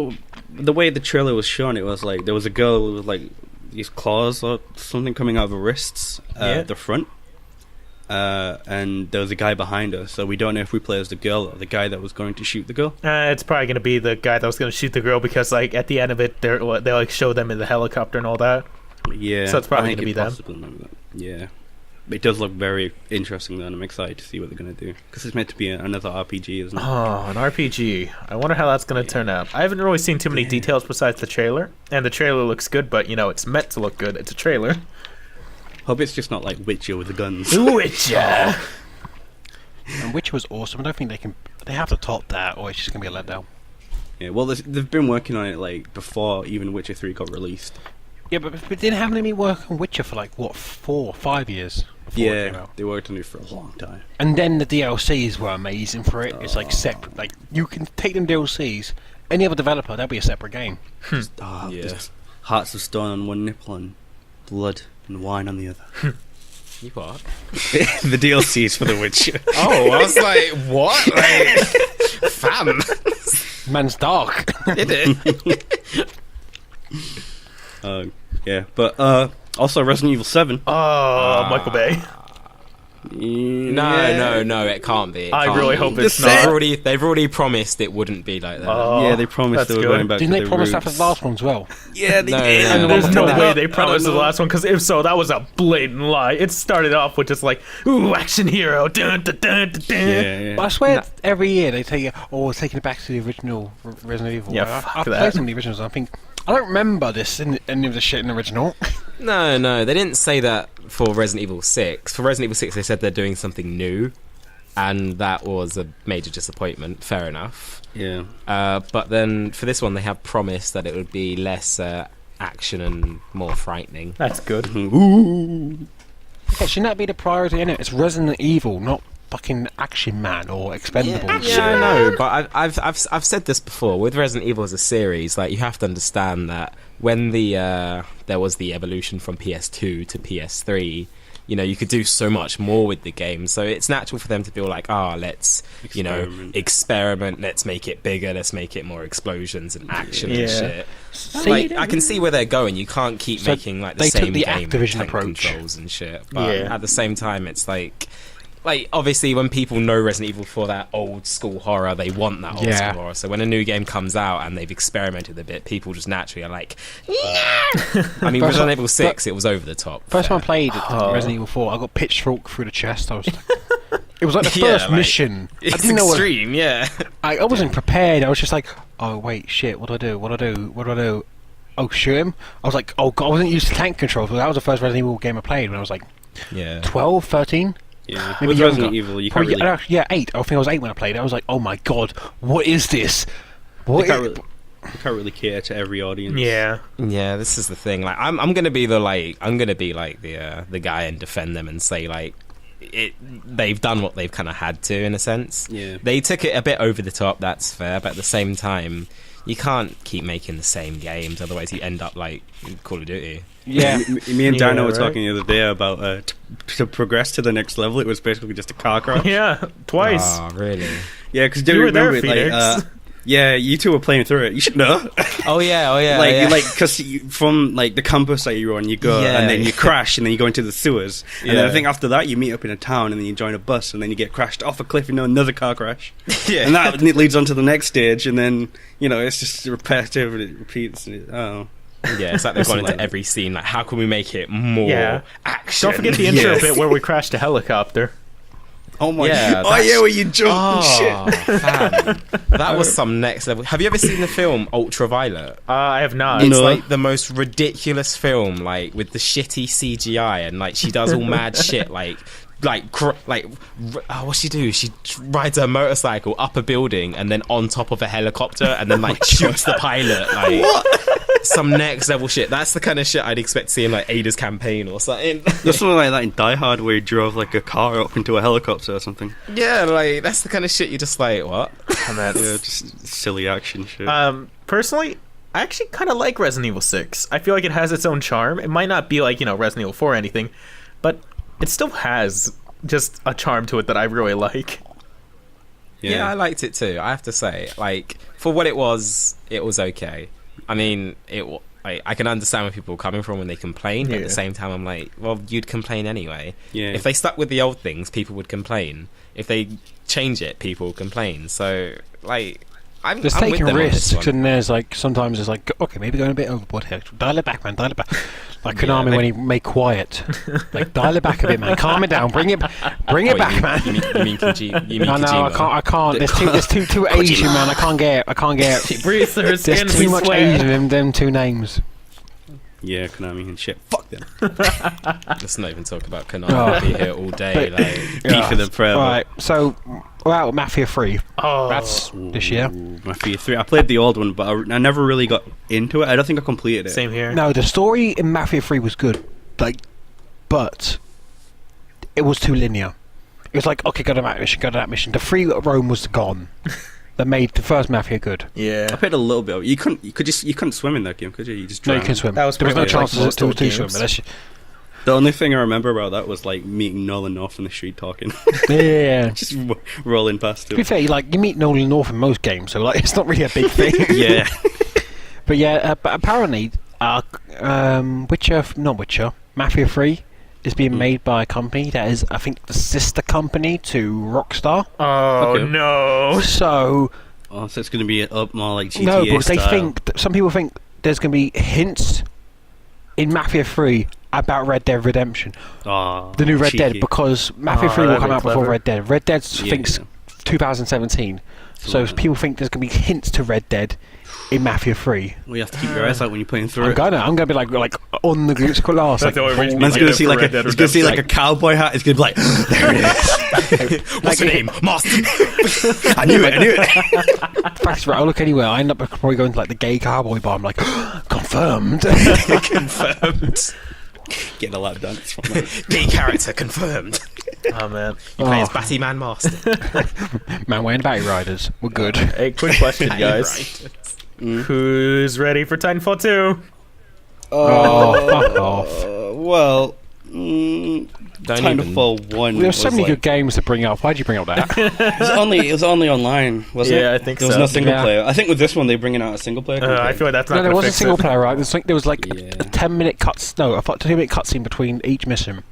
way the trailer was shown, it was like there was a girl with like these claws or something coming out of her wrists at the front. And there was a guy behind her, so we don't know if we play as the girl or the guy that was going to shoot the girl. It's probably going to be the guy that was going to shoot the girl because, like, at the end of it, they like show them in the helicopter and all that. Yeah, So it's probably I think gonna be it them. possibly might be that. Yeah, it does look very interesting though, and I'm excited to see what they're going to do because it's meant to be another RPG, isn't it? Oh, an RPG. I wonder how that's going to turn out. I haven't really seen too many details besides the trailer, and the trailer looks good, but, you know, it's meant to look good. It's a trailer. Hope it's just not like Witcher with the guns. Witcher! And Witcher was awesome. I don't think they have to top that, or it's just gonna be a letdown. Yeah, well, they've been working on it like before even Witcher 3 got released. Yeah, but didn't have any work on Witcher for like what 4 or 5 years. Before it came Yeah, out. they worked on it for a long time. And then the DLCs were amazing for it. It's like separate. Like you can take them DLCs. Any other developer, that'll be a separate game. Just hearts of stone on one nipple and blood and wine on the other. You what? The DLCs for The Witcher. Oh, I was like, what? Like, fam. Man's dark. Did it? Yeah, but also Resident Evil 7. Oh, Michael Bay. No, it can't be. It I can't really be. hope it's They've not. already promised it wouldn't be like that. Oh, Yeah, they promised that's they were good. going back Didn't to they their promise that roots. for the last one as well? Yeah, they No, did. no, And no. There's no that- way they I don't promised the know. last one, because if so, that was a blatant lie. It started off with just like, ooh, action hero, dun, dun, dun, dun, dun. Yeah, But I swear, every year they take it. Oh, we're taking it back to the original Resident Evil. Yeah, I fuck played that. some of the originals. And I think I don't remember this in any of the shit in the original. No, they didn't say that for Resident Evil 6. For Resident Evil 6, they said they're doing something new, and that was a major disappointment. Fair enough. Yeah. But then for this one, they have promised that it would be less action and more frightening. That's good. Ooh. Yeah, shouldn't that be the priority in it? It's Resident Evil, not fucking Action Man or Expendables. Yeah, I know, but I've said this before. With Resident Evil as a series, like, you have to understand that when there was the evolution from PS2 to PS3, you know, you could do so much more with the game. So it's natural for them to be like, let's, experiment. Let's make it bigger. Let's make it more explosions and action and shit. Like, I can see where they're going. You can't keep making like the they took same the game Activision with tank approach. controls and shit. But Yeah. at the same time, it's like obviously when people know Resident Evil for that old school horror, they want that old school horror. So when a new game comes out and they've experimented a bit, people just naturally are like, yeah. I mean, Resident Evil 6, it was over the top. First time I played Resident Evil 4, I got pitchfork through the chest. I was it was like the Yeah, first like, mission. I It's didn't know what, extreme, yeah. I wasn't prepared. I was just like, oh wait, shit, what do I do? What do I do? What do I do? Oh, shoot him? I was like, oh god, I wasn't used to tank controls. But that was the first Resident Evil game I played when I was like Yeah. 12, 13. Yeah. Maybe With younger. Resident Evil, you can't Probably, really... yeah, 8. I think I was 8 when I played it. I was like, oh my god, what is this? You What? can't really cater to every audience. Yeah. Yeah, this is the thing. Like, I'm gonna be the guy and defend them and say like, they've done what they've kind of had to in a sense. Yeah. They took it a bit over the top. That's fair, but at the same time, you can't keep making the same games. Otherwise, you end up like Call of Duty. Yeah. Me and Dino Yeah, were right. talking the other day about to progress to the next level. It was basically just a car crash. Yeah, twice. Oh, really? Yeah, because do You you were there, remember it? Like, Phoenix. yeah, you two were playing through it. You should know. Oh yeah. like because from like the campus that you're on, you go Yeah. and then you crash and then you go into the sewers and then Yeah. I think after that you meet up in a town and then you join a bus and then you get crashed off a cliff and another car crash. Yeah. And that leads on to the next stage and then it's just repetitive and it repeats. And Yeah, it's like they've gone into every scene. Like, how can we make it more Yeah. action? Don't forget the intro Yes. bit where we crashed a helicopter. Oh my! Yeah, oh yeah, where you jump and shit. Fam. That was some next level. Have you ever seen the film Ultraviolet? I have not. It's No. like the most ridiculous film, like with the shitty CGI, and like she does all mad shit, what's she do? She rides her motorcycle up a building and then on top of a helicopter and then like shoots the pilot. Like some next level shit. That's the kind of shit I'd expect to see in like Ada's Campaign or something. There's something like that in Die Hard where he drove like a car up into a helicopter or something. Yeah, like that's the kind of shit you're just like, what? Yeah, just silly action shit. Personally, I actually kind of like Resident Evil 6. I feel like it has its own charm. It might not be like, Resident Evil 4 or anything, but it still has just a charm to it that I really like. Yeah, I liked it too. I have to say, like for what it was okay. I mean, I can understand where people are coming from when they complain, but at the same time, I'm like, well, you'd complain anyway. Yeah. If they stuck with the old things, people would complain. If they change it, people would complain. So, like, I'm taking with them on this risks, one. and there's like sometimes it's like, okay, maybe going a bit overboard here. Dial it back, man. Dial it back. Like Konami when he made Quiet, like dial it back a bit, man. Calm it down. Bring it back, man. You mean Kojima? No, I can't. There's too Asian, man. I can't get it. She breathes through her skin. There's too much Asian in them two names. Yeah, Konami and shit. Fuck them. Let's not even talk about Konami. I'll be here all day. Beef for them forever. Alright, so Mafia 3. Oh, That's this year. Mafia 3. I played the old one, but I never really got into it. I don't think I completed it. same here. No, the story in Mafia 3 was good, but it was too linear. It was like, okay, go to that mission. The free roam was gone. That made the first Mafia good. I Yeah. played a little bit. You couldn't swim in that game, could you? You just No, you drowned. can swim. That was There was no pretty much chance like most to old swim. games. But that's The only thing I remember about that was like meeting Nolan North in the street talking, yeah. just rolling past To be him. fair, you meet Nolan North in most games, so it's not really a big thing. Yeah, But yeah, but apparently, Mafia 3 is being made by a company that is, I think, the sister company to Rockstar. Oh, Okay. no. So so it's going to be up more like GTA no, but they style. think some people think there's going to be hints in Mafia 3 about Red Dead Redemption, the new Red Dead, because Mafia 3 will that'd come be out before clever. Red Dead. Red Dead Yeah. thinks 2017, so people think there's going to be hints to Red Dead in Mafia 3. Well, you have to keep your eyes out when you're playing through I'm it. gonna be like on the glass. That's the only reason Man's you gonna like see it like for a, Red Dead he's gonna see like a Redemption. cowboy hat. He's gonna be like, there it is. What's your name? Master. I knew it. Facts right. I'll look anywhere. I end up probably going to like the gay cowboy bar. I'm like, confirmed. Confirmed. Getting a lap dance from that. Gay character confirmed. Oh, man. You play as Batman Master. Man, we're in Batty Riders. We're good. Hey, quick question, guys. Who's ready for Titanfall 2? Oh, fuck off. Well, Don't Titanfall 1 There's so was many like, good games to bring up. Why'd you bring up that? it was only online, wasn't it? Yeah, I think there was so. no single Yeah. player. I think with this one they're bringing out a single player. I feel like that's not No, there gonna was a fix single it. player, right? There was like Yeah. a 10-minute cuts. No, a 2-minute cutscene between each mission.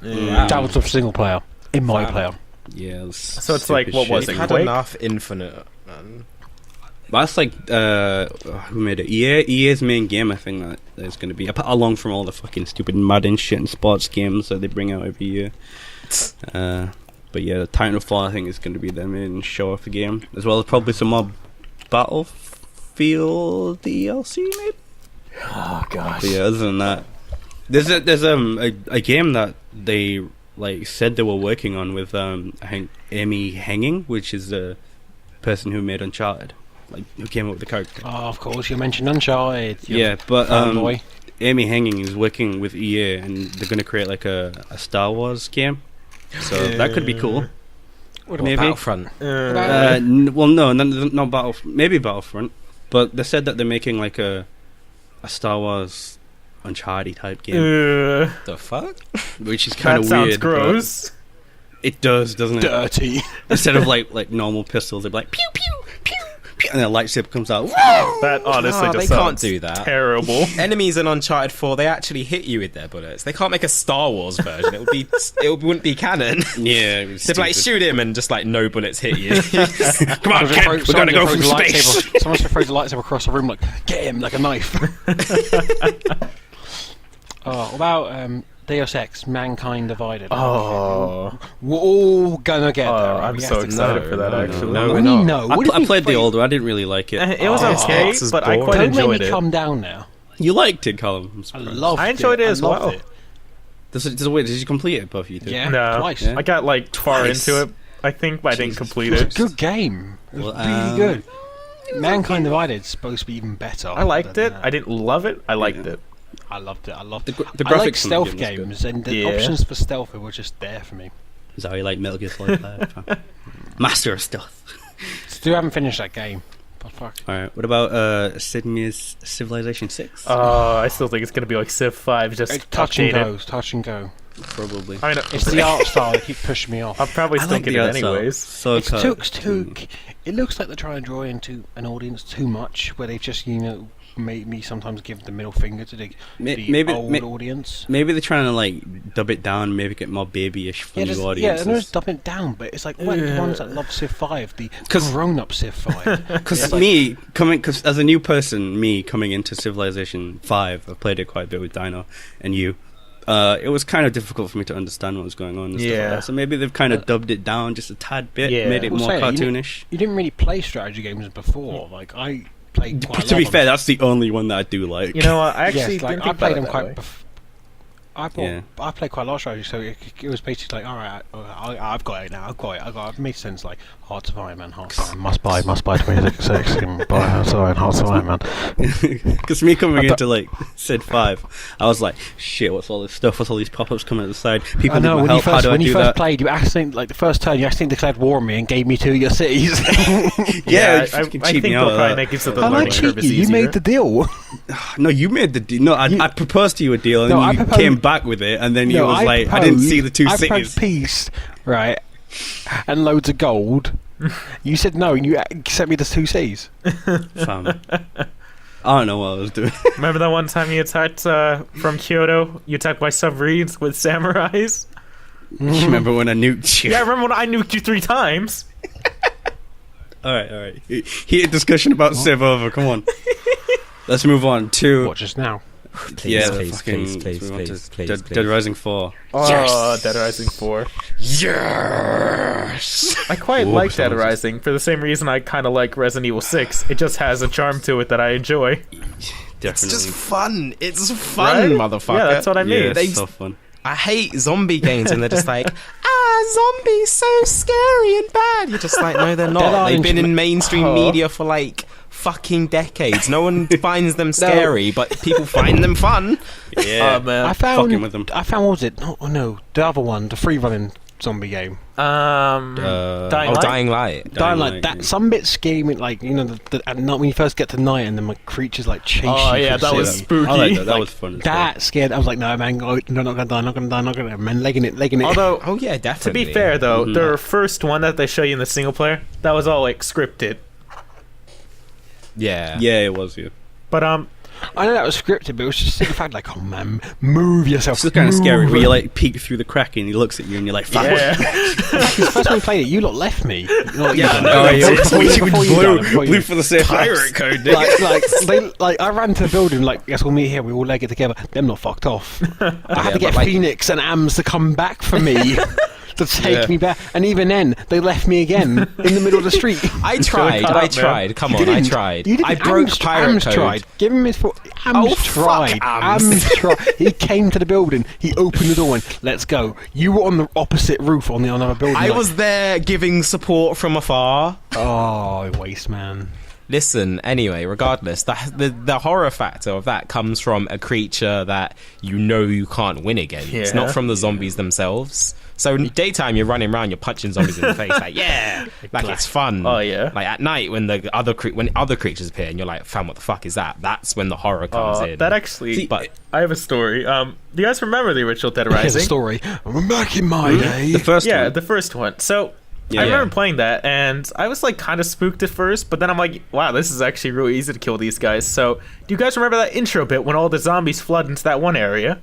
Yeah. That was a single player in my Wow. player. Yeah. It was So it's like, what was You've it? had Quake? enough Infinite, man. That's like who made it? EA's main game. I think that is going to be along from all the fucking stupid Madden shit and sports games that they bring out every year. But yeah, Titanfall I think is going to be their main show off the game, as well as probably some more Battlefield DLC maybe. Oh, gosh. But yeah, other than that, there's a game that they like said they were working on with I think Amy Henging, which is the person who made Uncharted, like who came up with the character. Oh, of course, you mentioned Uncharted. Yeah, but Fanboy. Amy Henging is working with EA, and they're going to create like a Star Wars game, so that could be cool. Maybe. Battlefront. Well, no, not maybe Battlefront, but they said that they're making like a Star Wars Uncharted type game, The fuck? which is kind That of sounds weird. but gross. It does, doesn't it? Dirty. Instead of like normal pistols, they're like pew pew pew pew, and then a lightsaber comes out. That honestly No, just they can't sounds do that. terrible. Enemies in Uncharted 4, they actually hit you with their bullets. They can't make a Star Wars version. It wouldn't be canon. Yeah, it was They'd like stupid. shoot him and just like no bullets hit you. Come on, kid, we're gonna go from space. Someone should throw the lightsaber across the room, like, get him, like a knife. Oh, about Deus Ex, Mankind Divided. Oh, We're all gonna get there. I'm We so have to- excited for that. Actually, No, What we're do you not. know? What do I you played the think? older. I didn't really like it. it was okay, X is but I boring. quite Don't make enjoyed me it. come down now. You liked it, Callum. I'm I surprised. loved it. I enjoyed it as loved well. it. Wait, did you complete it, both of you two? Yeah, No, twice. Yeah. I got like far Twice. into it, I think, but I didn't Jesus complete It it. was a good game. It was Well, really good. Mankind Divided is supposed to be even better. I liked than it. that. I didn't love it. I liked it. I loved it. I loved The it. gr- the I like graphics on the stealth game was games, and the Yeah. options for stealth were just there for me. Is that how you like Metal Gear Solid 5? Master of Stealth. Still haven't finished that game. But fuck. Alright, what about Sydney's Civilization 6? I still think it's gonna be like Civ 5, just It's touch and updated. go. Touch and go. Probably. I mean, It's the art style that keeps pushing me off. I'll probably I still like get the it art style. anyways. So It's too. It looks like they're trying to draw into an audience too much, where they just make me sometimes give the middle finger to the Maybe old audience. maybe they're trying to like dub it down, maybe get more babyish for new Yeah, audiences. and just dump it down, but it's like the ones that love Civ 5, the 'Cause- grown-up Civ 5. Because Yeah, because as a new person, me coming into Civilization 5, I've played it quite a bit with Dino and you. It was kind of difficult for me to understand what was going on. And stuff like Yeah. that. So maybe they've kind of dubbed it down just a tad bit, Yeah. made it Well, more say that, cartoonish. You didn't really play strategy games before. Like I played quite a To lot be of fair, them. that's the only one that I do like. You know what? I Yes, actually like, didn't I think played about them it quite. that way. Yeah. I played quite a lot of strategy, so it was basically like, all right, I've got it now. It made sense. Like Hearts of Iron Man, must buy 26 and buy Hearts of Iron Man. Because me coming into like Sid 5, I was like, shit, what's all this stuff? What's all these pop-ups coming at the side? People I need know my when help. How do I when do you first that? played, you accidentally like the first turn, you accidentally declared war on me and gave me 2 of your cities. Yeah, I fucking think cheat me they'll out. probably make it so the How I learning cheat curve is you? You easier. made the deal. No, you made the deal. No, I proposed to you a deal, and No, then I you proposed- came back with it, and then you No, was like, I didn't see the two I cities. proposed peace, right, and loads of gold. You said no, and you sent me the 2 Cs. Fam. I don't know what I was doing. Remember that one time you attacked from Kyoto? You attacked by submarines with samurais? Remember when I nuked you? Yeah, I remember when I nuked you 3 times. Alright. Heated discussion about Civ over, come on. Let's move on to... What, just now? Please, yeah, please, fucking- please, please, let's move on please, to please, Dead, please. Dead Rising 4. Oh, Dead Rising 4. Yes! I quite Ooh, like Dead sounds- Rising for the same reason I kind of like Resident Evil 6. It just has a charm to it that I enjoy. Definitely. It's just fun. It's fun, Right? motherfucker. Yeah, that's what I mean. Yeah, They- it's so fun. I hate zombie games when they're just like, zombies so scary and bad. You're just like, no, they're Dead not. They've Island- been in mainstream Oh. media for like fucking decades. No one finds them scary, but people find them fun. Yeah. Oh, man. I found. fucking with them. I found. What was it? No, the other one, the free running zombie game. Dying Light? Dying Light. Dying Light, like that. yeah. Some bits scare me, like at night when you first get to night and then my creatures like chase you. Oh, yeah, through that the was city. spooky. I like that. That Like, was fun as That scared. I was like, no, man, no, not gonna die, not gonna die, not gonna die, man, legging it. Although, Oh yeah, to definitely. be fair, though, Mhm. their first one that they show you in the single player, that was all, like, scripted. Yeah. well. Yeah, it was, yeah. But, I know that was scripted, but it was just the fact, like, oh man, move yourself. It's just kind of scary move. where you like peek through the crack and he looks at you and you're like, fuck. yeah. Because the first time we played it, you lot left me. Yeah, you no, yeah, before you blue, done it, before you- blue for the safe pirate code. like I ran to the building like, yes, we'll meet here, we all leg it together. Them not fucked off. I had to get but like- Phoenix and Ams to come back for me to take Yeah. me back, and even then they left me again in the middle of the street. I tried. cut I up, man. tried. Come You on, I didn't. tried. You didn't. I broke pirate Ams code. tried. Give him his foot. Ams Oh, fuck tried. Ams. Tried. He came to the building. He opened the door and went, "Let's go." You were on the opposite roof on the other building. I like, was there giving support from afar. Oh, waste man. Listen, anyway, regardless, the horror factor of that comes from a creature that you can't win against, Yeah. not from the zombies themselves. So in daytime, you're running around, you're punching zombies in the face, like yeah, like it's fun. Oh, yeah. Like at night when other creatures appear, and you're like, fam, what the fuck is that? That's when the horror comes in. That actually... But I have a story. Do you guys remember the original Dead Here's a Rising? story. Back in my day. The first Yeah, one. the first one. So... Yeah. I remember playing that, and I was like kind of spooked at first, but then I'm like, wow, this is actually really easy to kill these guys. So, do you guys remember that intro bit when all the zombies flood into that one area?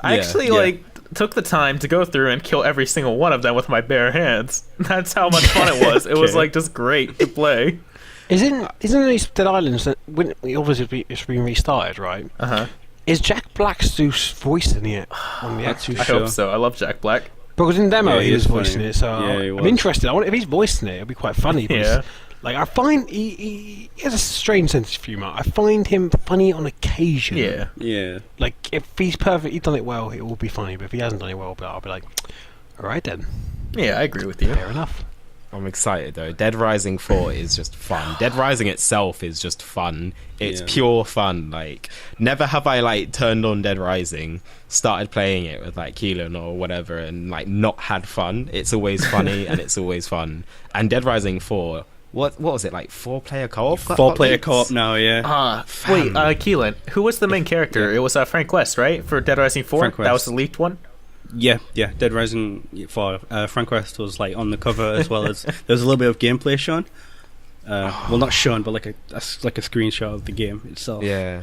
I Yeah, actually yeah. like took the time to go through and kill every single one of them with my bare hands. That's how much fun it was. It was Okay. like just great to play. Isn't these Dead Islands that when obviously it's been restarted, right? Uh huh. Is Jack Black's voicing it on the Not actual too I sure. hope so. I love Jack Black. Because in the demo Yeah, he he was is voicing funny. it, so Yeah, he I'm was. interested. I wonder if he's voicing it, it'd be quite funny. But Yeah. like I find he has a strange sense of humour. I find him funny on occasion. Yeah. Yeah. Like if he's perfect, he's done it well, it will be funny. But if he hasn't done it well, I'll be like, all right then, Yeah, I agree with you. fair enough. I'm excited though. Dead Rising 4 is just fun. Dead Rising itself is just fun. It's Yeah. pure fun. Like, never have I like turned on Dead Rising, started playing it with like Keelan or whatever, and like not had fun. It's always funny and it's always fun. And Dead Rising 4, what was it, like 4-player co-op? 4-player co-op now, yeah. Wait, Keelan, who was the main character? It was Frank West, right? For Dead Rising 4? Frank That was West. the leaked one? Yeah. Dead Rising 4. Frank West was like on the cover as well as there was a little bit of gameplay shown. Well, not shown, but like a screenshot of the game itself. Yeah.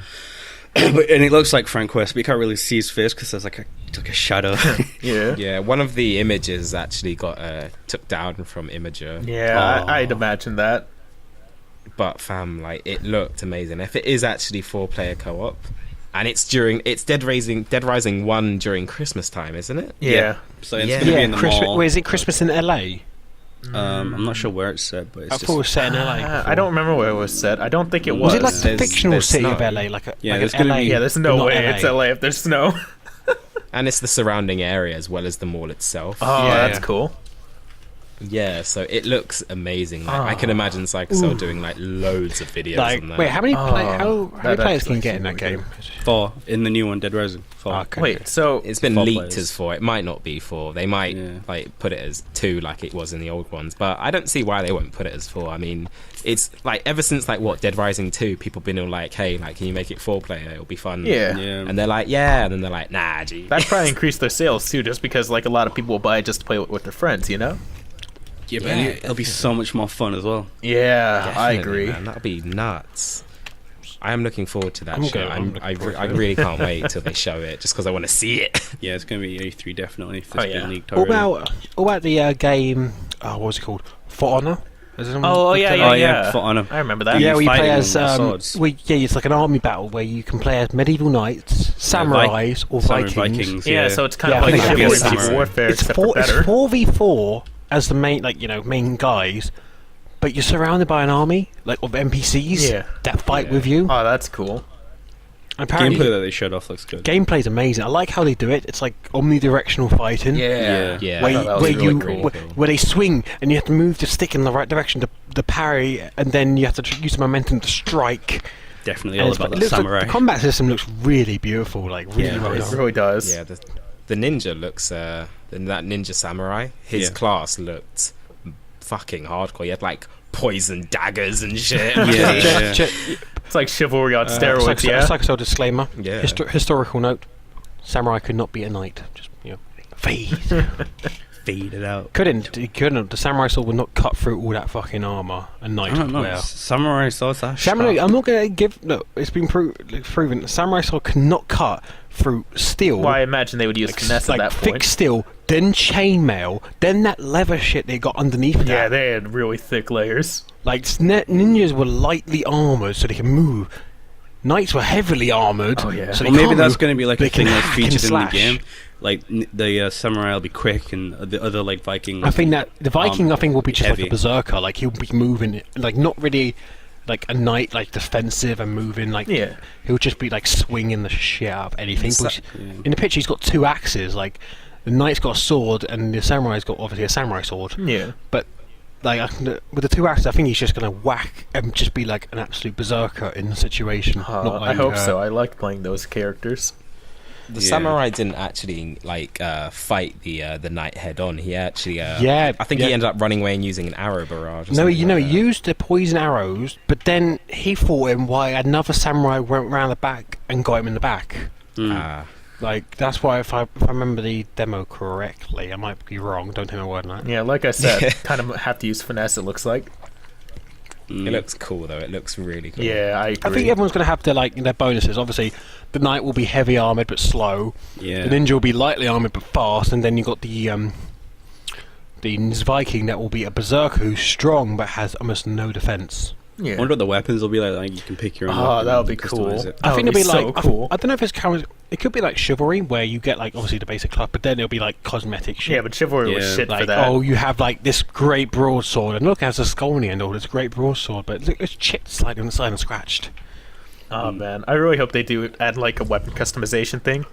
And it looks like Frank West, but you can't really see his face because there's like a shadow. Yeah. Yeah, one of the images actually got took down from Imager. Yeah, Oh. I'd imagine that. But fam, like, it looked amazing. If it is actually 4-player co-op, and it's Dead Rising 1 during Christmas time, isn't it? Yeah. So it's Yeah. going to be in the Christmas. mall. Wait, is it Christmas in LA? I'm not sure where it's set, but it's I just... thought it was set in LA. I don't remember where it was set. I don't think it was. Was it like the There's- fictional there's city of snow. LA, like a Yeah, like there's an gonna LA? be- Yeah, there's but no not way LA. it's LA if there's snow. And it's the surrounding area as well as the mall itself. Oh, Yeah. that's cool. Yeah, so it looks amazing. Like, I can imagine Psychocell doing like loads of videos Like, on that. wait, how many Oh, how many that players can actually you get in that looks really game? 4 in the new one, Dead Rising 4. Okay. Wait, so It's been 4 leaked players. as 4. It might not be 4. They might Yeah. like put it as 2 like it was in the old ones. But I don't see why they won't put it as 4. I mean, it's like ever since like Dead Rising 2, people been all like, hey, like, can you make it 4-player? It'll be fun. yeah. And they're like, yeah, and then they're like, nah, gee. That'd probably increase their sales too, just because like a lot of people will buy it just to play with their friends, you know? Yeah, but Yeah, it'll be so much more fun as well. Yeah, I Definitely, agree. Man, that'll be nuts. I am looking forward to that I'm show. good. I'm looking forward to I it. really can't wait till they show it, just because I want to see it. Yeah, it's going to be A3 definitely. If Oh, it's yeah. been leaked What already. about the game? What was it called? For Honor? Is it Oh, yeah, Oh, yeah, yeah, For Honor. I remember that. Yeah, Yeah, we fighting play them as with swords. it's like an army battle where you can play as medieval knights, samurais, or Samurai Vikings. Yeah, so it's kind Yeah, of I like think Chivalry it'd be meets samurai. Warfare, It's except for it's better. 4v4 as the main main guys, but you're surrounded by an army like of NPCs Yeah. that fight with you. Oh, that's cool. Apparently, Gameplay that they showed off looks good. gameplay's amazing. I like how they do it. It's like omnidirectional fighting. Yeah. Yeah, Where, I thought that was where really you cool. where they swing and you have to move the stick in the right direction to parry, and then you have to use the momentum to strike. Definitely And all it's- about it that looks like- samurai. the combat system looks really beautiful, like really Yeah, well It done. really does. Yeah, the ninja looks that ninja samurai. His Yeah. class looked fucking hardcore. He had like poison daggers and shit. Yeah. It's like Chivalry on steroids, yeah? Psychosol disclaimer. Yeah. Historical note: Samurai could not be a knight. Just fade. Fade it out. He couldn't. The samurai sword would not cut through all that fucking armor a knight I don't would know. wear. Samurai swords are Samurai, sharp. I'm not gonna give. No, it's been proven. The samurai sword cannot cut through steel. Well, I imagine they would use finesse at that thick point. steel, then chainmail, then that leather shit they got underneath that. Yeah, they had really thick layers. Like ninjas were lightly armored so they can move. Knights were heavily armored. Oh, yeah. So they Well, maybe can't that's move. going to be like They a thing can that's hack and featured in the slash. game. Like the samurai will be quick, and the other like Viking. I think that the Viking, I think, will be just like heavy. a berserker. Like he'll be moving, like not really like a knight, like defensive and moving. Like Yeah. he'll just be like swinging the shit out of anything. Sa- Which, in the picture, he's got two axes. Like the knight's got a sword, and the samurai's got obviously a samurai sword. Yeah. But like with the two axes, I think he's just gonna whack and just be like an absolute berserker in the situation. not I like, hope so. I like playing those characters. The Yeah. samurai didn't actually like fight the knight head on. He actually Yeah, I think yeah. he ended up running away and using an arrow barrage. Or No, something you know, like he that. used the poison arrows, but then he fought him while another samurai went round the back and got him in the back. Ah. Like, that's why, if I remember the demo correctly, I might be wrong, don't take my word on that. Yeah, like I said, kind of have to use finesse, it looks like. It looks cool though. It looks really cool. Yeah, I agree. I think everyone's going to have their bonuses. Obviously, the knight will be heavy armoured but slow, Yeah. the ninja will be lightly armoured but fast, and then you've got the Viking that will be a berserker who's strong but has almost no defence. Yeah. I wonder what the weapons will be like. Like you can pick your own. Oh, weapon that would be and cool. customize it. I think it'll be so like cool. I don't know if it's it could be like Chivalry, where you get like obviously the basic club, but then it'll be like cosmetic shit. Yeah, but Chivalry was Yeah. shit Like, for that. oh, you have like this great broadsword, and look, it has a skull in the end. Oh, it's a great broadsword, but look, it's chipped slightly on the side and scratched. Oh man, I really hope they do add like a weapon customization thing.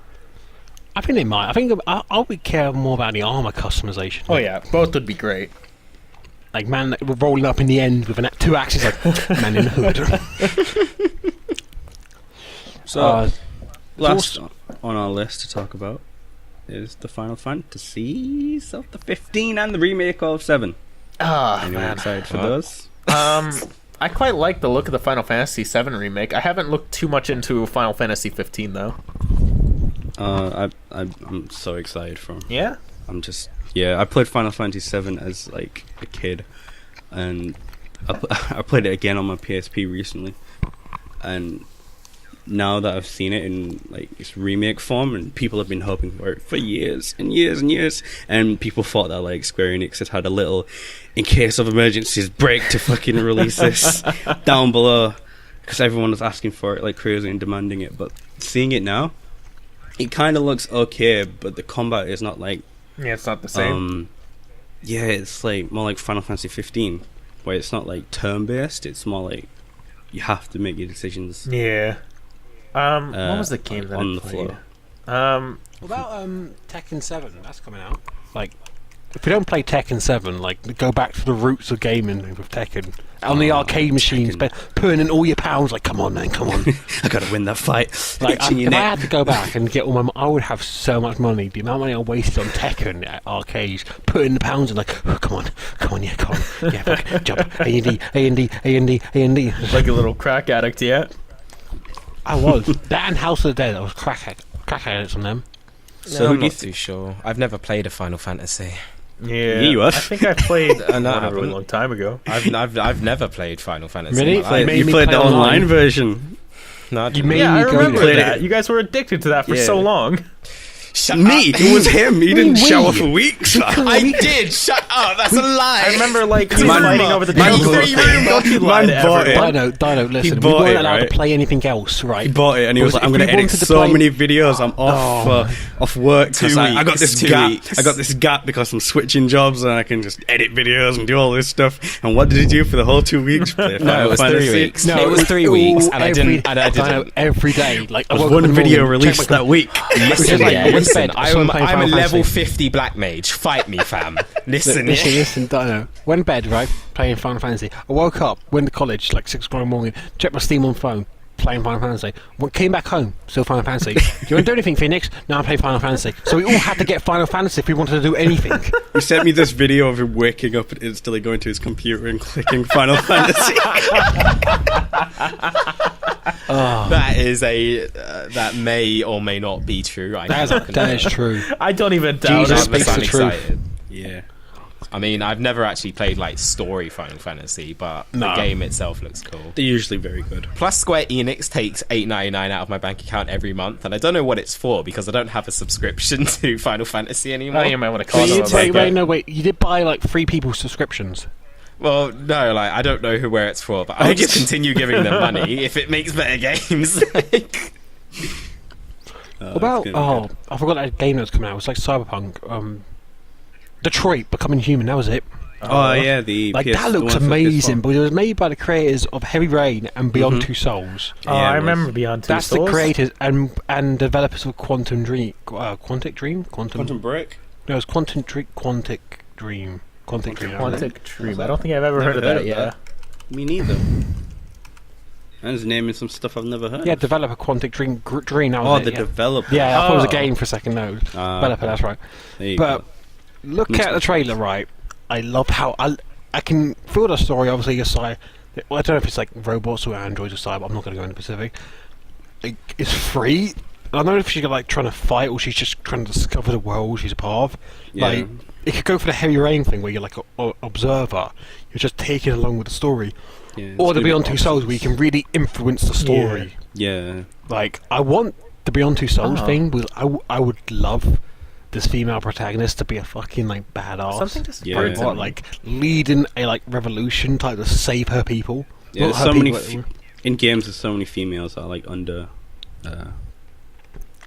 I think they might. I think I would care more about the armor customization. Oh yeah, both would be great. Like man, we're rolling up in the end with two axes, like man in the hood. So last also- on our list to talk about is the Final Fantasies of the 15 and the remake of 7. Ah Anyone man. excited for those? I quite like the look of the Final Fantasy VII remake. I haven't looked too much into Final Fantasy 15 though. I'm so excited for 'em. Yeah. I played Final Fantasy 7 as like a kid, and I played it again on my PSP recently, and now that I've seen it in like its remake form, and people have been hoping for it for years and years and years, and people thought that like Square Enix had a little, in case of emergencies, break to fucking release this down below, because everyone was asking for it like crazy and demanding it. But seeing it now, it kind of looks okay, but the combat is not like Yeah, it's not the same. yeah, it's like more like Final Fantasy 15, where it's not like turn based. It's more like you have to make your decisions Yeah. What was the game that on I the played? floor. What about Tekken 7? That's coming out. Like, if we don't play Tekken 7, like, go back to the roots of gaming with Tekken. On the arcade machines, putting in all your pounds, like, come on, man, come on. I gotta win that fight. Like, Itching your if I neck. had to go back and get all my I would have so much money. The amount of money I wasted on Tekken at arcades, putting the pounds in, like, oh, come on, yeah, fuck, jump, A&D, A&D, A&D, A&D. Like a little crack addict, yeah. I was. That and House of the Dead, I was crack addicts on them. So I'm who do you not too sure. I've never played a Final Fantasy. Yeah. You have? I think I played No, I one a haven't. really long time ago. I've never played Final Fantasy. Really? in my life. made You me played play the online online. version. No, I You didn't. made Yeah, I me go remember there. that. You guys were addicted to that for so Yeah. long. Shut Me? up. It was him. He didn't We- shower for weeks. I did. Shut up. That's a lie. I remember like we were Man- fighting over the man Diablo bought- thing. He lied to bought it. everyone. Dino, listen, we bought weren't it, allowed right? to play anything else, right? He bought it and he was like, I'm If going to we edit wanted to so play- many videos. I'm off work. 'cause 2 I got weeks, this 2 gap. weeks. I got this gap because I'm switching jobs and I can just edit videos and do all this stuff. And what did he do for the whole 2 weeks? Play No, Final it was Fantasy? 3 weeks. No, it was 3 weeks, and I didn't. And I Dino, didn't. every day. Like, I There was woke up one in the video morning, released check my that week. Listen, like, yeah, went to listen. bed, someone playing I'm a Final level Fantasy. 50 black mage. Fight me, fam. Listen, yeah. Listen, Dino. Went to bed, right? Playing Final Fantasy. I woke up, went to college, like 6 o'clock in the morning, checked my Steam on phone, playing Final Fantasy. Came back home, still Final Fantasy. You want to do anything, Phoenix? No, I play Final Fantasy. So we all had to get Final Fantasy if we wanted to do anything. He sent me this video of him waking up and instantly going to his computer and clicking Final Fantasy. That is that may or may not be true. That is true. I don't even doubt Jesus it. speaks the truth. excited. Yeah. I mean, I've never actually played like story Final Fantasy, but the No. game itself looks cool. They're usually very good. Plus, Square Enix takes $8.99 out of my bank account every month, and I don't know what it's for because I don't have a subscription to Final Fantasy anymore. Oh, you might want to call You them did, about that. wait. You did buy like 3 people's subscriptions. Well, no, like I don't know where it's for, but I'll just continue giving them money if it makes better games. Like, Oh, What about it's gonna be good. I forgot that game that was coming out. It was like Cyberpunk. Detroit Becoming Human. That was it. Oh yeah, the Like PS, that the looks one for amazing, PS4. but it was made by the creators of Heavy Rain and Beyond Two Souls. Oh, Yeah, I it was. remember Beyond Two That's Souls. the creators and developers of Quantum Dream, Quantic Dream, Quantum Break. No, it's Quantum Quantic Dream, Quantic Dream. Quantic Dream. I don't think I've ever heard of that yet. Me neither. I was naming some stuff I've never heard. Yeah, developer Quantic Dream. Dream. That Oh, was the it, yeah. developer. Yeah, I thought it was a Oh. game for a second. No, developer. That's right. There you But go. look Must at be the trailer, right? I love how I can feel the story. Obviously, aside, well, I don't know if it's like robots or androids aside, but I'm not going to go into specific. It's free. I don't know if she's like trying to fight or she's just trying to discover the world she's a part of. Yeah. Like, it could go for the Heavy Rain thing where you're like an observer. You're just taking along with the story. Yeah, it's Or the gonna be Beyond Two Souls where you can really influence the story. Yeah. Like, I want the Beyond Two Souls Oh. thing, because I would love this female protagonist to be a fucking, badass. Something just Yeah. spurred to What, me. leading a, revolution type to save her people. Yeah, Not there's her so many people- in games. There's so many females that are like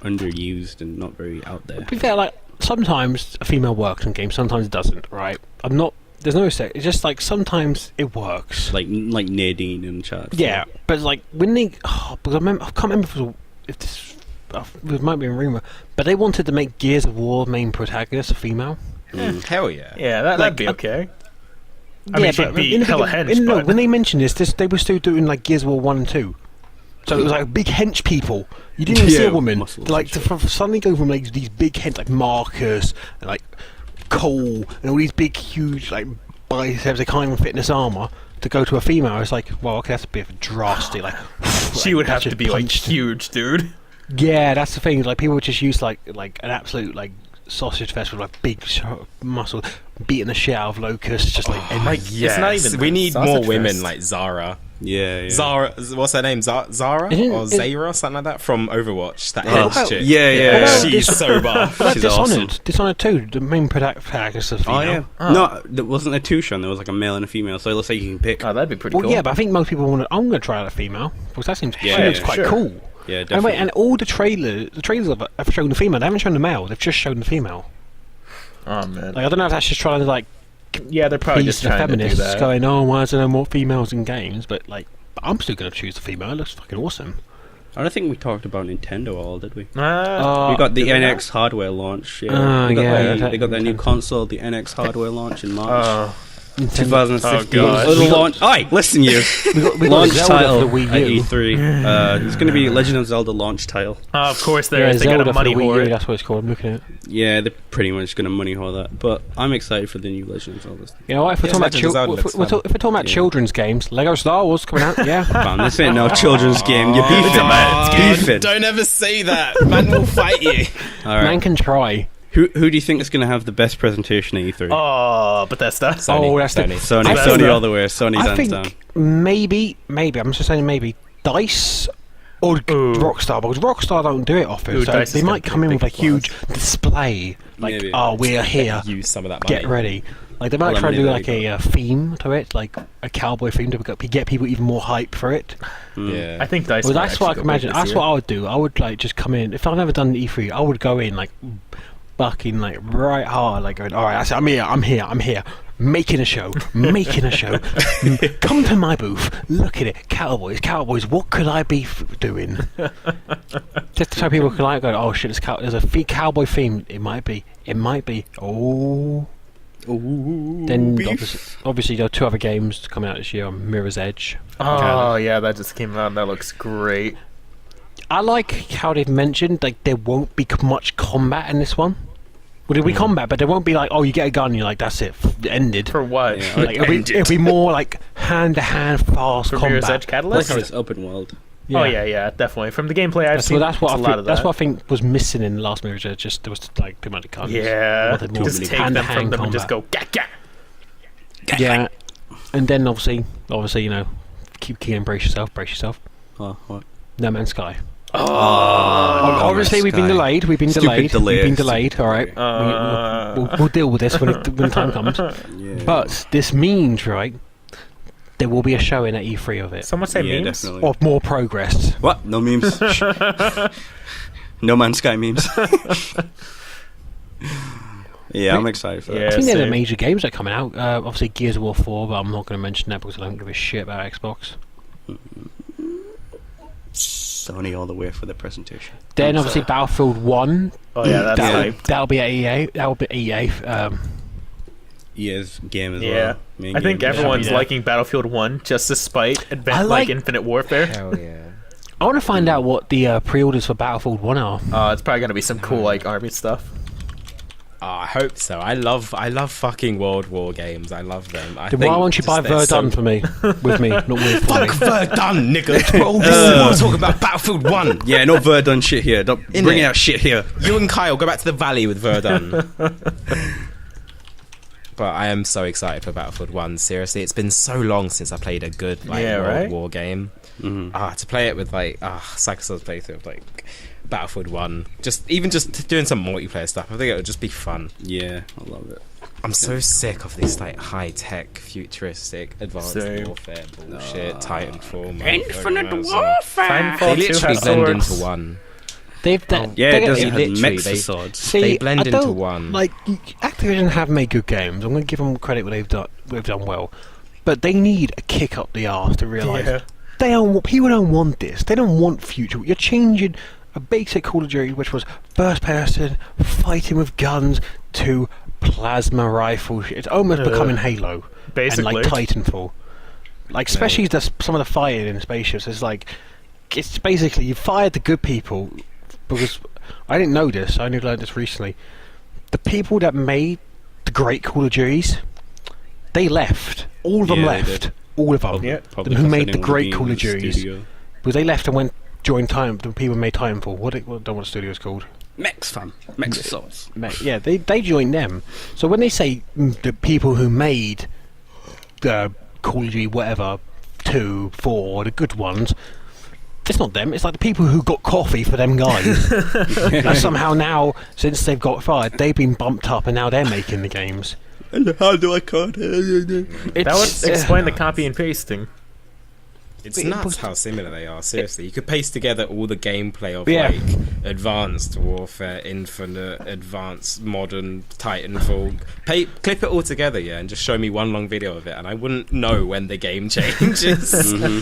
underused and not very out there. To be fair, like sometimes a female works in games, sometimes it doesn't. Right? I'm not. There's no set. It's just like sometimes it works. Like Nadine in chat. Yeah, but like when they, because I can't remember if this it might be a rumor, but they wanted to make Gears of War main protagonist a female. Hell yeah. Yeah, that'd be okay. I mean, she'd be in the hella beginning- hench, no, but... when they mentioned this, they were still doing like Gears of War 1 and 2. So it was like big hench people. You didn't even see Yeah, a woman. muscles Like and to suddenly go from like these big hench like Marcus and like Cole and all these big huge like biceps, they can't even fit in this armor. To go to a female, it's like, well, okay, that's a bit of a drastic. Like She would have that's to be like punched. huge, dude. Yeah, that's the thing. Like people would just use like an absolute like sausage fest with like big muscle, beating the shit out of Locust, just like endless. It's not even we need sausage more women fest. like Zara. Yeah. Zara, what's her name? Zara Isn't- or is- Zara, something like that from Overwatch. That Oh, hench chick. yeah. She's so buff. But She's Dishonored, Dishonored 2, the main protagonist of Oh female. yeah. No, there wasn't a two-shot. There was like a male and a female. So it looks like you can pick. Oh, that'd be pretty Well, cool. yeah, but I think most people want to. I'm going to try out a female because that seems Yeah, she looks yeah, quite sure. cool. Yeah, And definitely. wait, and all the trailers have shown the female. They haven't shown the male. They've just shown the female. Oh, man. Like I don't know if that's just trying to like Yeah, they're probably please just the trying to do feminists that. going, oh, why is there no more females in games? But like, I'm still going to choose the female. It looks fucking awesome. I don't think we talked about Nintendo at all, did we? Uh, We got the did we not? NX hardware launch. Yeah, Ah, they got, yeah, they got their new Nintendo. console, the NX hardware launch in March. Oh, Nintendo. 2015. Oh, God. The We got- launch. Aye, listen, you. we got Launch Zelda title for the Wii at U. E3. It's going to be Legend of Zelda launch title. of course there Yeah, is. They got Zelda a for the money Wii U. whore. That's what it's called. I'm looking at it. Yeah, they're pretty much going to money whore that. But I'm excited for the new Legend of Zelda. You know what? If we're Yeah, talking about Legend of Zelda looks fun. if we're talking about Yeah. children's games, Lego Star Wars coming out. Yeah. Fam, this ain't no children's game. You're beefing, man's man. Beefing. Don't ever say that. Man will fight you. All right. Man can try. Who do you think is going to have the best presentation at E3? Oh, Bethesda. Oh, that's the- Sony, I Sony think- all the way. Sony I hands think down. maybe I'm just saying maybe DICE or Ooh. Rockstar, because Rockstar don't do it often, Ooh, so DICE they is might gonna come be in a with a big huge display, like, Maybe. oh, we're here, Use some of that money. get ready. Like they might Well, try to do maybe like a theme to it, like a cowboy theme to get people even more hype for it. Yeah. I think DICE. Well, might that's what I actually can go big imagine. this That's year. what I would do. I would like just come in. If I've never done E3, I would go in like fucking like right hard, like going, all right, I'm here, making a show. Come to my booth, look at it, cowboys. What could I be doing? Just so people can like go, oh shit, there's a cowboy theme. It might be. Oh. Ooh, Then beef. obviously there are two other games coming out this year: Mirror's Edge. Oh yeah, that just came out. And that looks great. I like how they've mentioned like there won't be much combat in this one. Well, there'll be combat, but there won't be like, oh, you get a gun, and you're like, that's it, ended. For what? Yeah. Like, it'll be more like hand-to-hand, fast For combat. Mirror's Edge I like Catalyst? how it's open world. Oh yeah, definitely. From the gameplay I've seen, That's what it's I a lot think. of That's that. what I think was missing in the last Mirror's Edge. Just there was like too many guns. Yeah, Wanted more just take them hand-to-hand from them and just combat. go gah gah. Yeah, and then obviously, you know, keep embrace yourself. Oh, what? No Man's Sky. Oh, Obviously, we've been delayed. We've been Stupid delayed. delay. All right, we'll deal with this when time comes. Yeah. But this means, right, there will be a showing at E3 of it, Someone say yeah, memes. definitely. of more progress. What? No memes. No Man's Sky memes. Yeah, I'm excited for that. Yeah. I think they're the same. major games that are coming out. Obviously, Gears of War 4, but I'm not going to mention that because I don't give a shit about Xbox. Sony all the way for the presentation. Then obviously Battlefield 1. Oh yeah, that's hype. That'll be at EA. That'll be EA. EA's game as Yeah, well. Main I think game. everyone's Yeah. liking Battlefield 1 just despite like- Infinite Warfare. Hell yeah. I want to find out what the pre-orders for Battlefield 1 are. It's probably gonna be some cool like army stuff. Oh, I hope so. I love fucking World War games. I love them. Then why won't you buy Verdun for me? With me, not with for me. Fuck Verdun, nigga. We're all want to talk about Battlefield 1. Yeah, no Verdun shit here. Don't In bring it. out shit here. You and Kyle go back to the valley with Verdun. But I am so excited for Battlefield 1. Seriously, it's been so long since I played a good Yeah, World right? War game. To play it with Psychosauce playthrough of Battlefield 1, just doing some multiplayer stuff. I think it would just be fun. Yeah, I love it. I'm so sick of this like high-tech, futuristic, advanced Same. warfare bullshit. Titanfall, Infinite motherfuckers. warfare. They Titanfall 2 literally has blend swords. into one. They've done. Yeah, it does they have literally- mechs they- for swords. See, They blend I into don't- one. Like Activision have made good games. I'm going to give them credit what they've done well, but they need a kick up the arse to realise Yeah. they don't. People don't want this. They don't want future. You're changing a basic Call of Duty, which was first person fighting with guns, to plasma rifles. It's almost becoming Halo Basically. and like Titanfall. Like especially some of the fighting in spaceships. It's basically you fired the good people because I didn't know this. I only learned this recently. The people that made the great Call of Duties, they left. All of them Yeah, they left. did. All of them. Yeah. Probably Who because made they the didn't great wanna be Call of in the Duties? studio. Because they left and went joined Time. The people who made Titanfall. What don't know what the studio's called. Mechs, fam. Mechs for swords. Yeah, they joined them. So when they say the people who made the Call of Duty whatever 2, 4, the good ones, it's not them. It's like the people who got coffee for them guys. And somehow now, since they've got fired, they've been bumped up, and now they're making the games. How do I code? That would explain the copy and pasting. It's nuts how similar they are. Seriously, you could paste together all the gameplay of Yeah. like Advanced Warfare, Infinite, Advanced Modern, Titanfall. Clip it all together, yeah, and just show me one long video of it, and I wouldn't know when the game changes.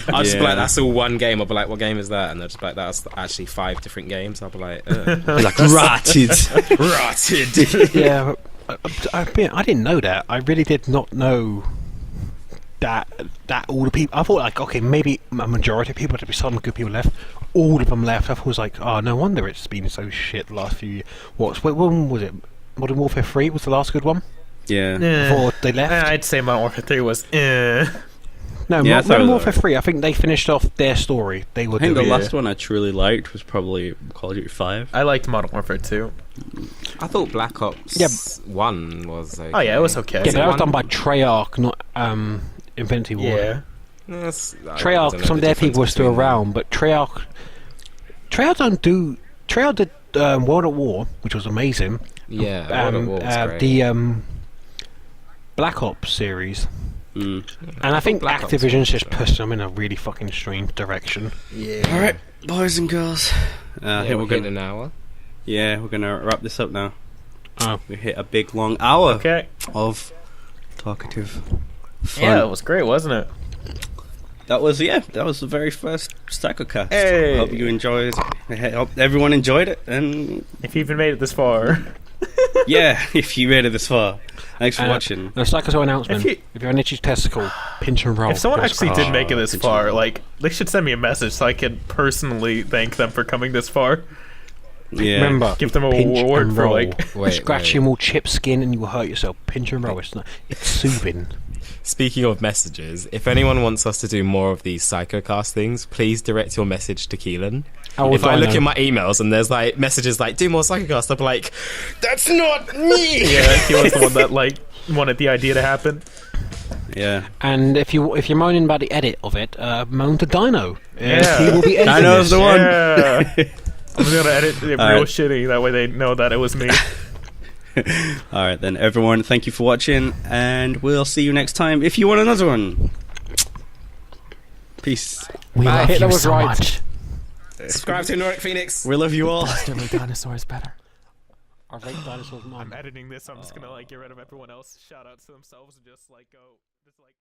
I'll just be like, "That's all one game." I'll be like, "What game is that?" And they'll just be like, "That's actually 5 different games." I'll be like, Like rotted. "Rotted." Yeah, I didn't know that. I really did not know that all the people. I thought like, okay, maybe a majority of people, there'd be some good people left. All of them left. I thought it was like, oh, no wonder it's been so shit the last few years. What one was it? Modern Warfare 3 was the last good one Yeah. before they left. I'd say Modern Warfare 3 was No, Yeah, I thought it Modern was Warfare 3. I think they finished off their story. They were I think the doing last one I truly liked was probably Call of Duty 5. I liked Modern Warfare 2. I thought Black Ops Yeah. 1 was okay. Oh yeah, it was okay. Yeah, but that was one? done by Treyarch, not Infinity Ward. Yeah. Yes, I don't Treyarch, know some of the their difference people were still between them. around, but Treyarch don't do. Treyarch did World at War, which was amazing. Yeah, World at War was great. The Black Ops series, Mm. and I think Black Ops Activision's was just better. pushed them in a really fucking strange direction. Yeah. All right, boys and girls. I Yeah, think we're we're getting gonna. an hour. Yeah, we're gonna wrap this up now. Oh. We hit a big long hour Okay. of talkative fun. Yeah, it was great, wasn't it? That was the very first SAIKOCAST. Hey. Hope you enjoyed. I hope everyone enjoyed it, and If you even made it this far. yeah, if you made it this far, thanks for watching. And it's like a announcement. If If, you- you're an itchy testicle, pinch and roll. If someone Press actually R. did make it this good far, job. like, they should send me a message so I can personally thank them for coming this far. Yeah, Remember, Give them a pinch reward and for, roll. like... Scratching will chip skin and you will hurt yourself. Pinch and roll. It's soothing. Speaking of messages, if anyone wants us to do more of these SAIKOCAST things, please direct your message to Keelan. Oh, If I look Dino. in my emails and there's like messages like "do more SAIKOCAST," I'll be like, "That's not me." Yeah, he was the one that, like, wanted the idea to happen. yeah. And if you're moaning about the edit of it, moan to Dino. Yeah. He will be editing Dino's this. the one. Yeah. I'm gonna edit it real Alright. shitty, that way they know that it was me. All right, then, everyone. Thank you for watching, and we'll see you next time if you want another one. Peace. We Bye. love Hitler you was so right. much. Subscribe to Nordic Phoenix. We love you all. Definitely dinosaurs better. Our late dinosaurs I'm editing this, I'm just gonna, like, get rid of everyone else shout outs to themselves and just, like, go... Just, like...